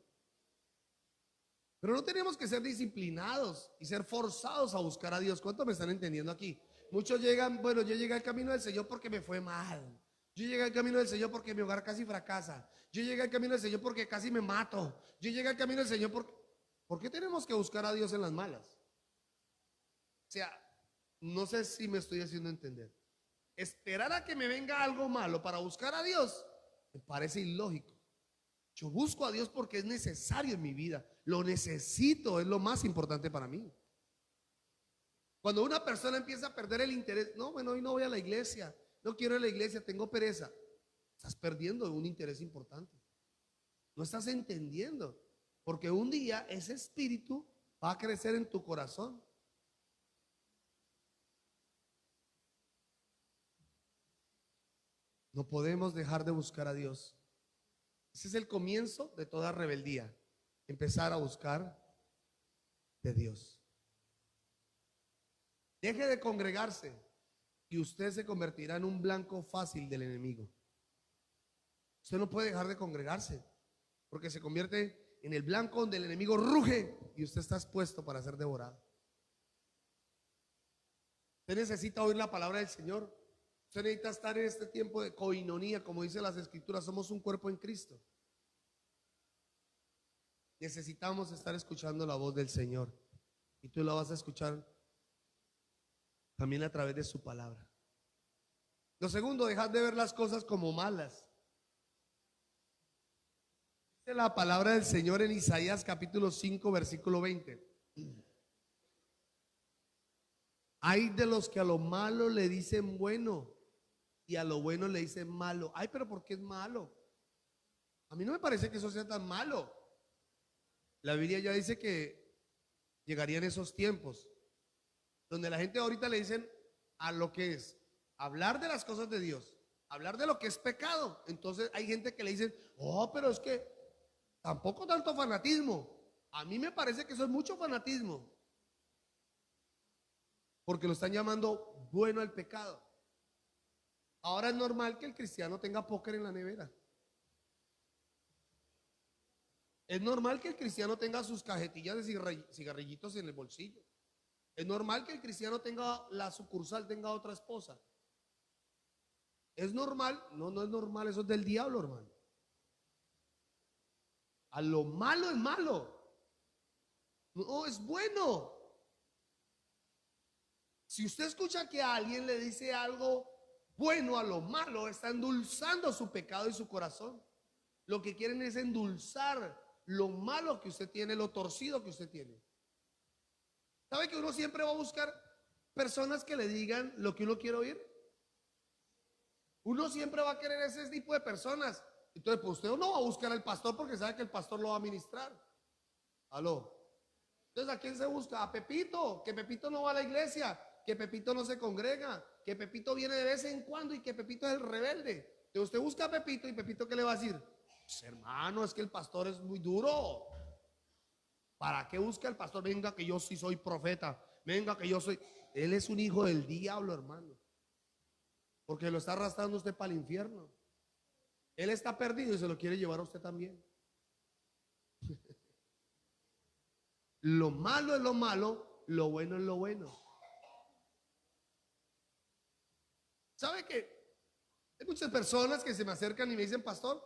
Pero no tenemos que ser disciplinados y ser forzados a buscar a Dios. ¿Cuántos me están entendiendo aquí? Muchos llegan, bueno, yo llegué al camino del Señor porque me fue mal. Yo llegué al camino del Señor porque mi hogar casi fracasa. Yo llegué al camino del Señor porque casi me mato. Yo llegué al camino del Señor porque... ¿Por qué tenemos que buscar a Dios en las malas? O sea, no sé si me estoy haciendo entender. Esperar a que me venga algo malo para buscar a Dios me parece ilógico. Yo busco a Dios porque es necesario en mi vida. Lo necesito, es lo más importante para mí. Cuando una persona empieza a perder el interés, no, bueno, hoy no voy a la iglesia, no quiero ir a la iglesia, tengo pereza. Estás perdiendo un interés importante. No estás entendiendo, porque un día ese espíritu va a crecer en tu corazón. No podemos dejar de buscar a Dios. Ese es el comienzo de toda rebeldía. Empezar a buscar de Dios. Deje de congregarse y usted se convertirá en un blanco fácil del enemigo. Usted no puede dejar de congregarse porque se convierte en el blanco donde el enemigo ruge y usted está expuesto para ser devorado. Usted necesita oír la palabra del Señor. Usted necesita estar en este tiempo de coinonía, como dice las escrituras, somos un cuerpo en Cristo. Necesitamos estar escuchando la voz del Señor y tú la vas a escuchar también a través de su palabra. Lo segundo, dejar de ver las cosas como malas. Dice la palabra del Señor en Isaías capítulo 5 versículo 20. Hay de los que a lo malo le dicen bueno y a lo bueno le dicen malo. Ay, pero ¿por qué es malo? A mí no me parece que eso sea tan malo. La Biblia ya dice que llegarían esos tiempos donde la gente ahorita le dicen a lo que es hablar de las cosas de Dios, hablar de lo que es pecado. Entonces hay gente que le dicen, oh, pero es que tampoco tanto fanatismo. A mí me parece que eso es mucho fanatismo, porque lo están llamando bueno al pecado. Ahora es normal que el cristiano tenga póker en la nevera. Es normal que el cristiano tenga sus cajetillas de cigarrillitos en el bolsillo. Es normal que el cristiano tenga la sucursal, tenga otra esposa. ¿Es normal? No, no es normal, eso es del diablo, hermano. A lo malo es malo. No, es bueno. Si usted escucha que a alguien le dice algo bueno a lo malo, está endulzando su pecado y su corazón. Lo que quieren es endulzar lo malo que usted tiene, lo torcido que usted tiene. ¿Sabe que uno siempre va a buscar personas que le digan lo que uno quiere oír? Uno siempre va a querer ese tipo de personas. Entonces, pues usted no va a buscar al pastor porque sabe que el pastor lo va a ministrar. ¿Aló? Entonces, ¿a quién se busca? A Pepito, que Pepito no va a la iglesia, que Pepito no se congrega, que Pepito viene de vez en cuando y que Pepito es el rebelde. Entonces usted busca a Pepito y Pepito, ¿qué le va a decir? Pues, hermano, es que el pastor es muy duro. ¿Para qué busca el pastor? Venga que yo sí soy profeta. Venga que yo soy. Él es un hijo del diablo, hermano. Porque lo está arrastrando usted para el infierno. Él está perdido y se lo quiere llevar a usted también. Lo malo es lo malo, lo bueno es lo bueno. ¿Sabe qué? Hay muchas personas que se me acercan y me dicen, pastor,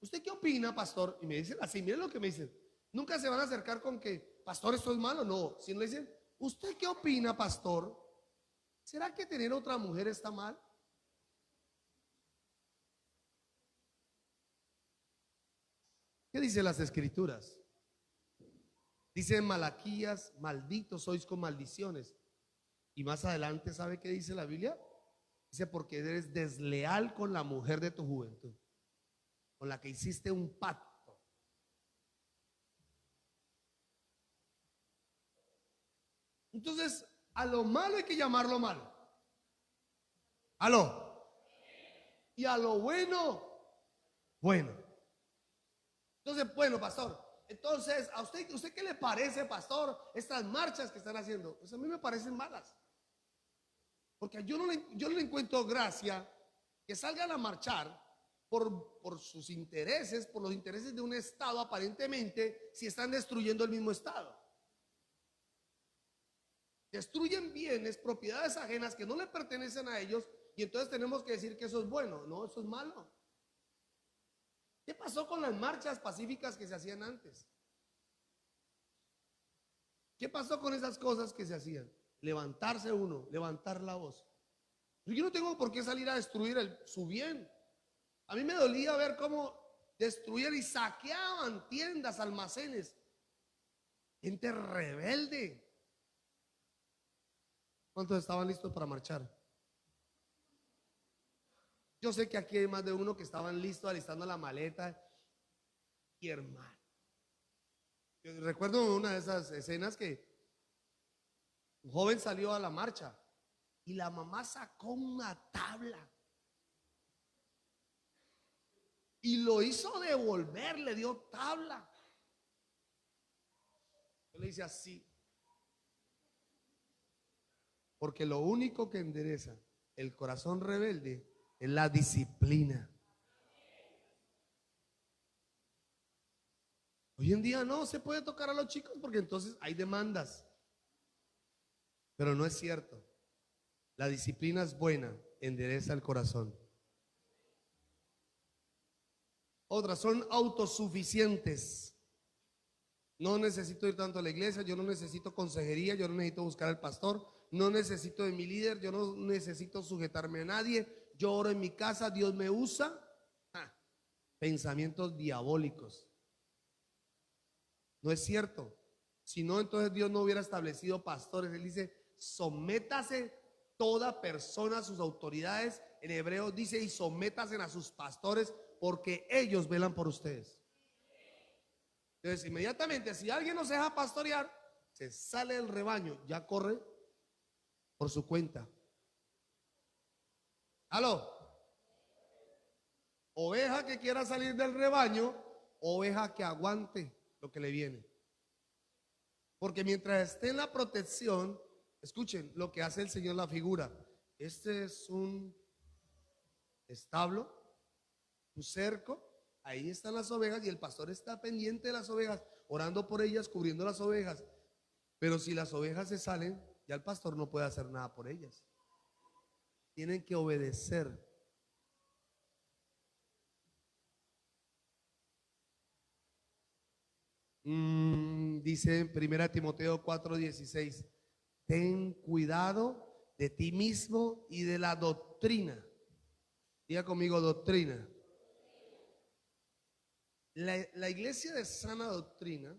¿usted qué opina, pastor? Y me dicen así, miren lo que me dicen. Nunca se van a acercar con que, pastor, esto es malo. No, si no le dicen, ¿usted qué opina, pastor? ¿Será que tener otra mujer está mal? ¿Qué dicen las escrituras? Dice en Malaquías, malditos sois con maldiciones. Y más adelante, ¿sabe qué dice la Biblia? Dice, porque eres desleal con la mujer de tu juventud, con la que hiciste un pacto. Entonces, a lo malo hay que llamarlo malo. Aló. Y a lo bueno, bueno. Entonces, bueno, pastor. Entonces, ¿a usted qué le parece, pastor, estas marchas que están haciendo? Pues a mí me parecen malas. Porque yo no le encuentro gracia que salgan a marchar por sus intereses, por los intereses de un Estado, aparentemente, si están destruyendo el mismo Estado. Destruyen bienes, propiedades ajenas que no le pertenecen a ellos, y entonces tenemos que decir que eso es bueno. No, eso es malo. ¿Qué pasó con las marchas pacíficas que se hacían antes? ¿Qué pasó con esas cosas que se hacían? Levantarse uno, levantar la voz. Yo no tengo por qué salir a destruir su bien. A mí me dolía ver cómo destruían y saqueaban tiendas, almacenes. Gente rebelde. ¿Cuántos estaban listos para marchar? Yo sé que aquí hay más de uno que estaban listos alistando la maleta. Y hermano, yo recuerdo una de esas escenas que un joven salió a la marcha y la mamá sacó una tabla y lo hizo devolver, le dio tabla. Yo le hice así, porque lo único que endereza el corazón rebelde es la disciplina. Hoy en día no se puede tocar a los chicos porque entonces hay demandas. Pero no es cierto. La disciplina es buena, endereza el corazón. Otras son autosuficientes. No necesito ir tanto a la iglesia, yo no necesito consejería, yo no necesito buscar al pastor, no necesito de mi líder, yo no necesito sujetarme a nadie. Yo oro en mi casa, Dios me usa. Pensamientos diabólicos. No es cierto. Si no, entonces Dios no hubiera establecido pastores. Él dice, sométase toda persona a sus autoridades. En hebreo dice, y sométase a sus pastores, porque ellos velan por ustedes. Entonces, inmediatamente, si alguien no se deja pastorear, se sale del rebaño, ya corre por su cuenta. ¿Aló? Oveja que quiera salir del rebaño, oveja que aguante lo que le viene. Porque mientras esté en la protección, escuchen lo que hace el Señor, la figura. Este es un establo, un cerco, ahí están las ovejas y el pastor está pendiente de las ovejas, orando por ellas, cubriendo las ovejas. Pero si las ovejas se salen, ya el pastor no puede hacer nada por ellas. Tienen que obedecer. Dice en 1 Timoteo 4:16, ten cuidado de ti mismo y de la doctrina. Diga conmigo, doctrina. La iglesia de sana doctrina,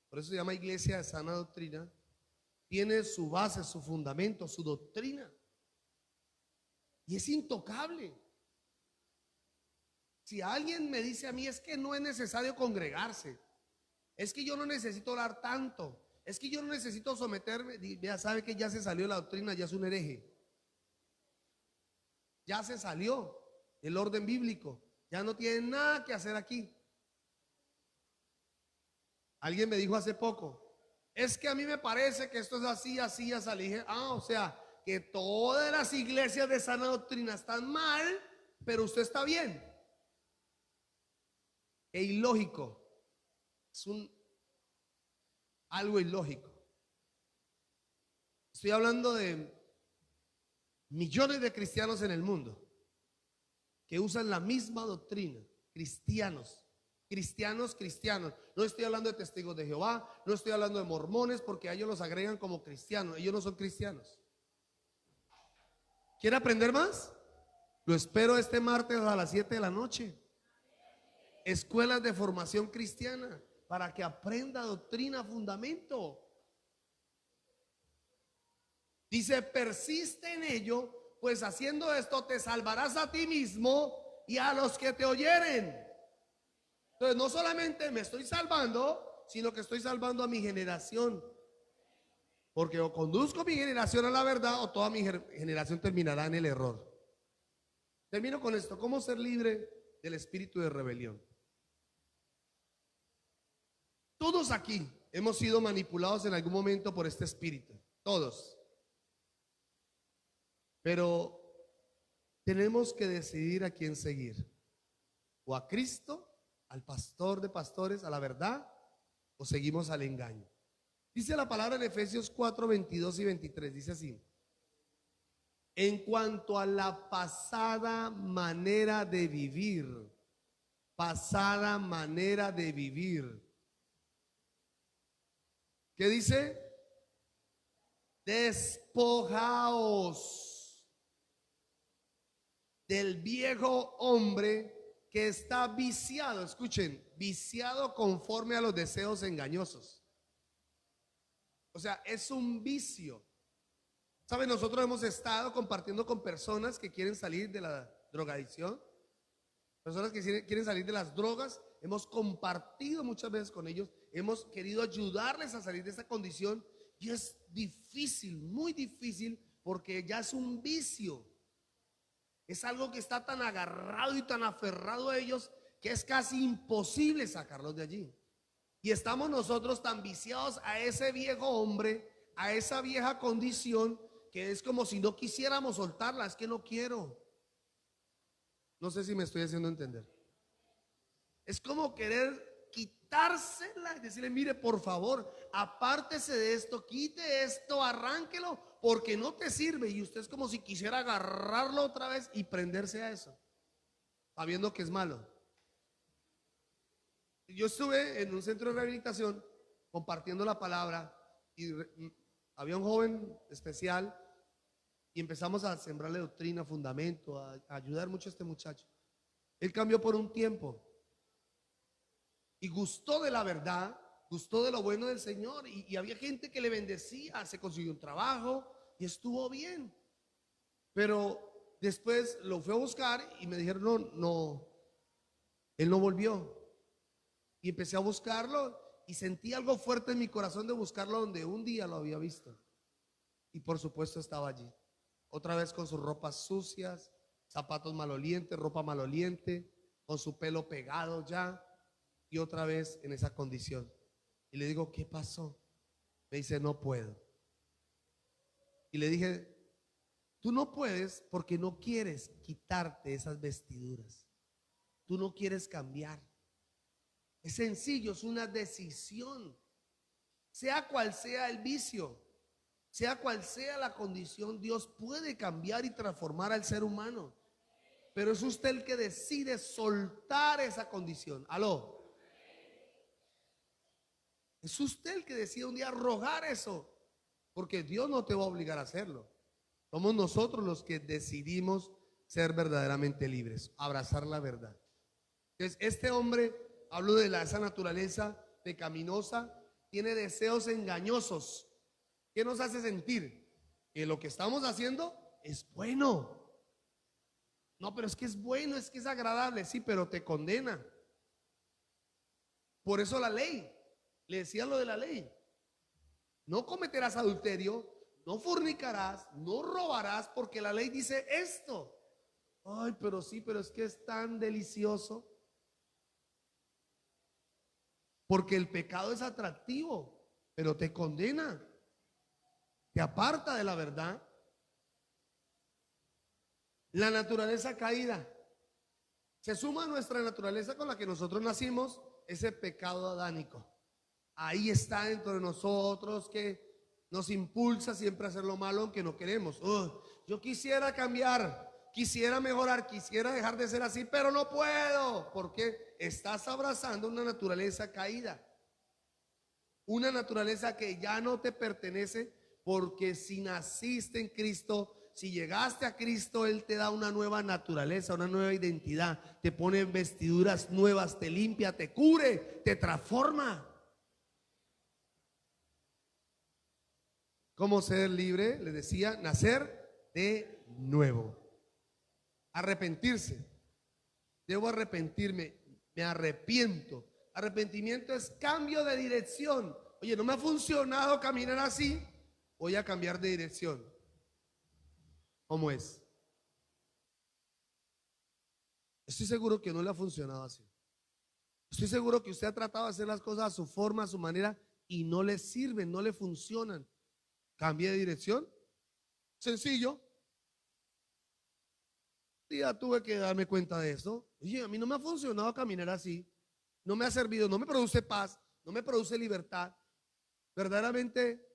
por eso se llama iglesia de sana doctrina, tiene su base, su fundamento, su doctrina. Y es intocable. Si alguien me dice a mí es que no es necesario congregarse, es que yo no necesito orar tanto, es que yo no necesito someterme, ya sabe que ya se salió la doctrina, ya es un hereje. Ya se salió del orden bíblico. Ya no tienen nada que hacer aquí. Alguien me dijo hace poco, es que a mí me parece que esto es así, así, así. Le dije, o sea, que todas las iglesias de sana doctrina están mal, pero usted está bien. E ilógico. Es algo ilógico. Estoy hablando de millones de cristianos en el mundo que usan la misma doctrina. Cristianos. No estoy hablando de testigos de Jehová, no estoy hablando de mormones, porque a ellos los agregan como cristianos. Ellos no son cristianos. ¿Quiere aprender más? Lo espero este martes a las 7 de la noche. Escuelas de formación cristiana, para que aprenda doctrina, fundamento. Dice, persiste en ello, pues haciendo esto te salvarás a ti mismo y a los que te oyeren. Entonces no solamente me estoy salvando, sino que estoy salvando a mi generación. Porque o conduzco mi generación a la verdad, o toda mi generación terminará en el error. Termino con esto: ¿cómo ser libre del espíritu de rebelión? Todos aquí hemos sido manipulados en algún momento por este espíritu, todos. Pero tenemos que decidir a quién seguir: o a Cristo, al pastor de pastores, a la verdad, o seguimos al engaño. Dice la palabra en Efesios 4, 22 y 23, dice así: en cuanto a la pasada manera de vivir, ¿qué dice? Despojaos del viejo hombre que está viciado, escuchen, viciado conforme a los deseos engañosos. O sea, es un vicio. ¿Saben? Nosotros hemos estado compartiendo con personas que quieren salir de la drogadicción, personas que quieren salir de las drogas. Hemos compartido muchas veces con ellos, hemos querido ayudarles a salir de esa condición, y es difícil, muy difícil, porque ya es un vicio. Es algo que está tan agarrado y tan aferrado a ellos que es casi imposible sacarlos de allí. Y estamos nosotros tan viciados a ese viejo hombre, a esa vieja condición, que es como si no quisiéramos soltarla. Es que no quiero. No sé si me estoy haciendo entender. Es como querer quitársela y decirle, mire, por favor, apártese de esto, quite esto, arránquelo, porque no te sirve. Y usted es como si quisiera agarrarlo otra vez y prenderse a eso, sabiendo que es malo. Yo estuve en un centro de rehabilitación compartiendo la palabra, y había un joven especial, y empezamos a sembrarle doctrina, fundamento, a ayudar mucho a este muchacho. Él cambió por un tiempo y gustó de la verdad, gustó de lo bueno del Señor, y había gente que le bendecía, se consiguió un trabajo y estuvo bien. Pero después lo fui a buscar y me dijeron, no, él no volvió. Y empecé a buscarlo y sentí algo fuerte en mi corazón de buscarlo donde un día lo había visto. Y por supuesto estaba allí, otra vez con sus ropas sucias, zapatos malolientes, ropa maloliente, con su pelo pegado ya, y otra vez en esa condición. Y le digo, ¿qué pasó? Me dice, no puedo. Y le dije, tú no puedes porque no quieres quitarte esas vestiduras. Tú no quieres cambiar. Es sencillo, es una decisión. Sea cual sea el vicio, sea cual sea la condición, Dios puede cambiar y transformar al ser humano. Pero es usted el que decide soltar esa condición. Aló. Es usted el que decide un día arrojar eso, porque Dios no te va a obligar a hacerlo. Somos nosotros los que decidimos ser verdaderamente libres, abrazar la verdad. Entonces, este hombre, hablo de esa naturaleza pecaminosa, tiene deseos engañosos. ¿Qué nos hace sentir? Que lo que estamos haciendo es bueno. No, pero es que es bueno, es que es agradable, sí, pero te condena. Por eso la ley, le decía lo de la ley: no cometerás adulterio, no fornicarás, no robarás, porque la ley dice esto. Ay, pero sí, pero es que es tan delicioso. Porque el pecado es atractivo, pero te condena, te aparta de la verdad. La naturaleza caída se suma a nuestra naturaleza con la que nosotros nacimos, ese pecado adánico. Ahí está dentro de nosotros que nos impulsa siempre a hacer lo malo aunque no queremos. Yo quisiera cambiar, quisiera mejorar, quisiera dejar de ser así, pero no puedo, porque estás abrazando una naturaleza caída. Una naturaleza que ya no te pertenece, porque si naciste en Cristo, si llegaste a Cristo, Él te da una nueva naturaleza, una nueva identidad, te pone vestiduras nuevas, te limpia, te cubre, te transforma. ¿Cómo ser libre? Les decía, nacer de nuevo. Arrepentirse. Debo arrepentirme, me arrepiento. Arrepentimiento es cambio de dirección. Oye, no me ha funcionado caminar así, voy a cambiar de dirección. ¿Cómo es? Estoy seguro que no le ha funcionado así. Estoy seguro que usted ha tratado de hacer las cosas a su forma, a su manera, y no le sirven, no le funcionan. Cambie de dirección. Sencillo. Ya tuve que darme cuenta de eso. Oye, a mí no me ha funcionado caminar así. No me ha servido, no me produce paz, no me produce libertad. Verdaderamente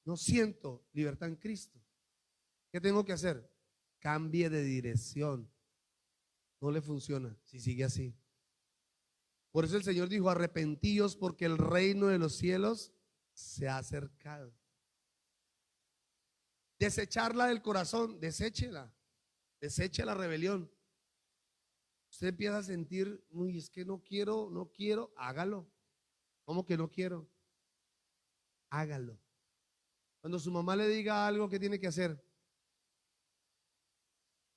no siento libertad en Cristo. ¿Qué tengo que hacer? Cambie de dirección. No le funciona si sigue así. Por eso el Señor dijo, arrepentíos porque el reino de los cielos se ha acercado. Desecharla del corazón, deséchela. Deseche la rebelión. Usted empieza a sentir, uy, es que no quiero, no quiero, hágalo. ¿Cómo que no quiero? Hágalo. Cuando su mamá le diga algo, ¿qué tiene que hacer?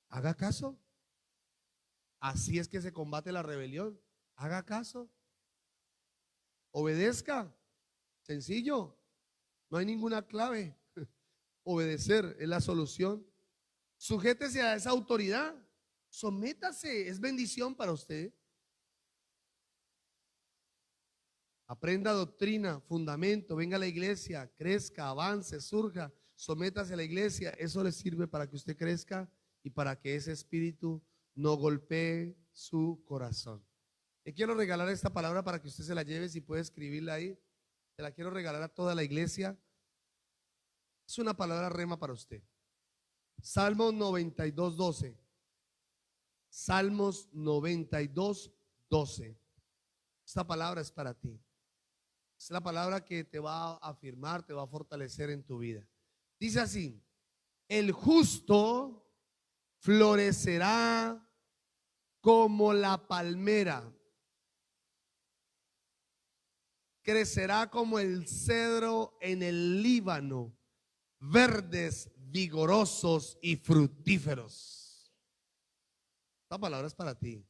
Haga caso. Así es que se combate la rebelión. Haga caso. Obedezca. Sencillo. No hay ninguna clave. Obedecer es la solución. Sujétese a esa autoridad. Sométase. Es bendición para usted. Aprenda doctrina, fundamento, venga a la iglesia, crezca, avance, surja, sométase a la iglesia. Eso le sirve para que usted crezca y para que ese espíritu no golpee su corazón. Le quiero regalar esta palabra para que usted se la lleve, si puede escribirla ahí. Se la quiero regalar a toda la iglesia. Es una palabra rema para usted. Salmos 92:12. Salmos 92:12. Esta palabra es para ti. Es la palabra que te va a afirmar, te va a fortalecer en tu vida. Dice así: el justo florecerá como la palmera, crecerá como el cedro en el Líbano, verdes, vigorosos y fructíferos. Esta palabra es para ti.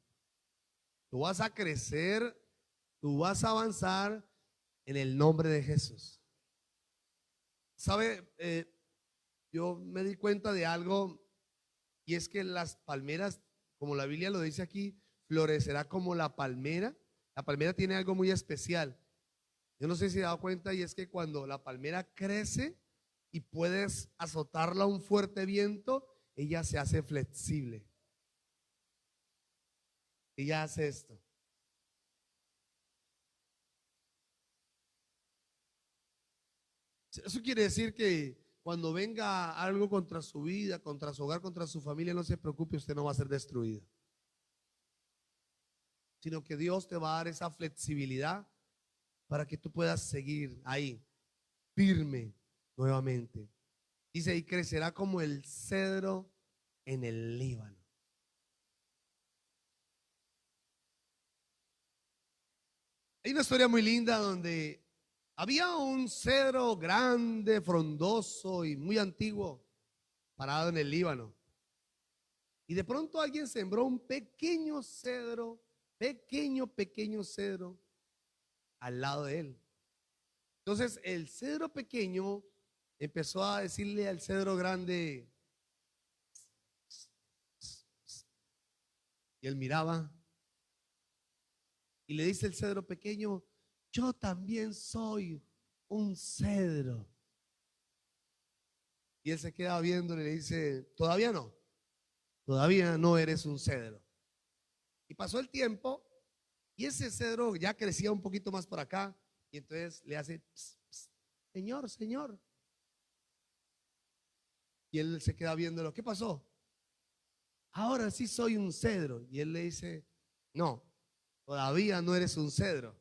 Tú vas a crecer, tú vas a avanzar en el nombre de Jesús. ¿Sabe? Yo me di cuenta de algo, y es que las palmeras, como la Biblia lo dice aquí, florecerá como la palmera. La palmera tiene algo muy especial. Yo no sé si se ha dado cuenta, y es que cuando la palmera crece y puedes azotarla a un fuerte viento, ella se hace flexible. Ella hace esto. Eso quiere decir que cuando venga algo contra su vida, contra su hogar, contra su familia, no se preocupe, usted no va a ser destruido, sino que Dios te va a dar esa flexibilidad para que tú puedas seguir ahí, firme nuevamente. Dice, y crecerá como el cedro en el Líbano. Hay una historia muy linda donde había un cedro grande, frondoso y muy antiguo parado en el Líbano. Y de pronto alguien sembró un pequeño cedro, pequeño cedro al lado de él. Entonces el cedro pequeño empezó a decirle al cedro grande, Y él miraba y le dice el cedro pequeño: yo también soy un cedro. Y él se queda viéndole y le dice: todavía no eres un cedro. Y pasó el tiempo y ese cedro ya crecía un poquito más por acá, y entonces le hace: pss, pss, señor, señor. Y él se queda viéndolo: ¿qué pasó? Ahora sí soy un cedro. Y él le dice: no, todavía no eres un cedro.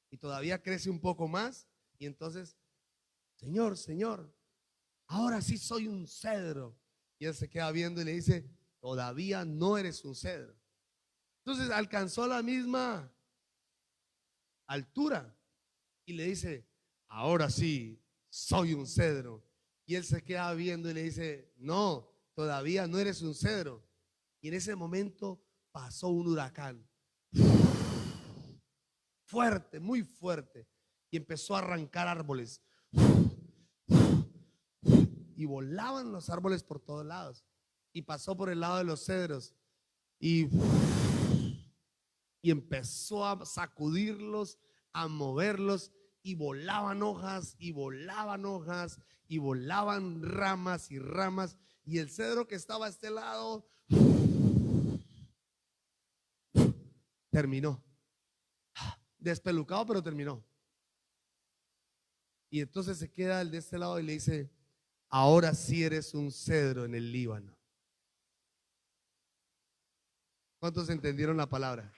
Y todavía crece un poco más. Y entonces: señor, señor, ahora sí soy un cedro. Y él se queda viendo y le dice: todavía no eres un cedro. Entonces alcanzó la misma altura y le dice: ahora sí soy un cedro. Y él se queda viendo y le dice: no, todavía no eres un cedro. Y en ese momento pasó un huracán fuerte, muy fuerte, y empezó a arrancar árboles y volaban los árboles por todos lados, y pasó por el lado de los cedros y empezó a sacudirlos, a moverlos, y volaban hojas y volaban hojas y volaban ramas y ramas, y el cedro que estaba a este lado terminó despelucado, pero terminó. Y entonces se queda el de este lado y le dice: ahora sí eres un cedro en el Líbano. ¿Cuántos entendieron la palabra?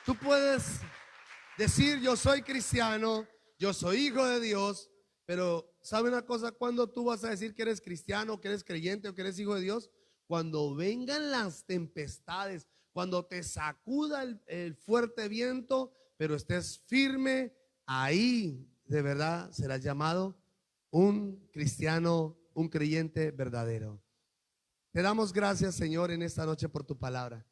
Tú puedes decir: yo soy cristiano, yo soy hijo de Dios, pero ¿sabe una cosa? Cuando tú vas a decir que eres cristiano, que eres creyente o que eres hijo de Dios, cuando vengan las tempestades, cuando te sacuda el fuerte viento, pero estés firme, ahí de verdad serás llamado un cristiano, un creyente verdadero. Te damos gracias, Señor, en esta noche por tu palabra.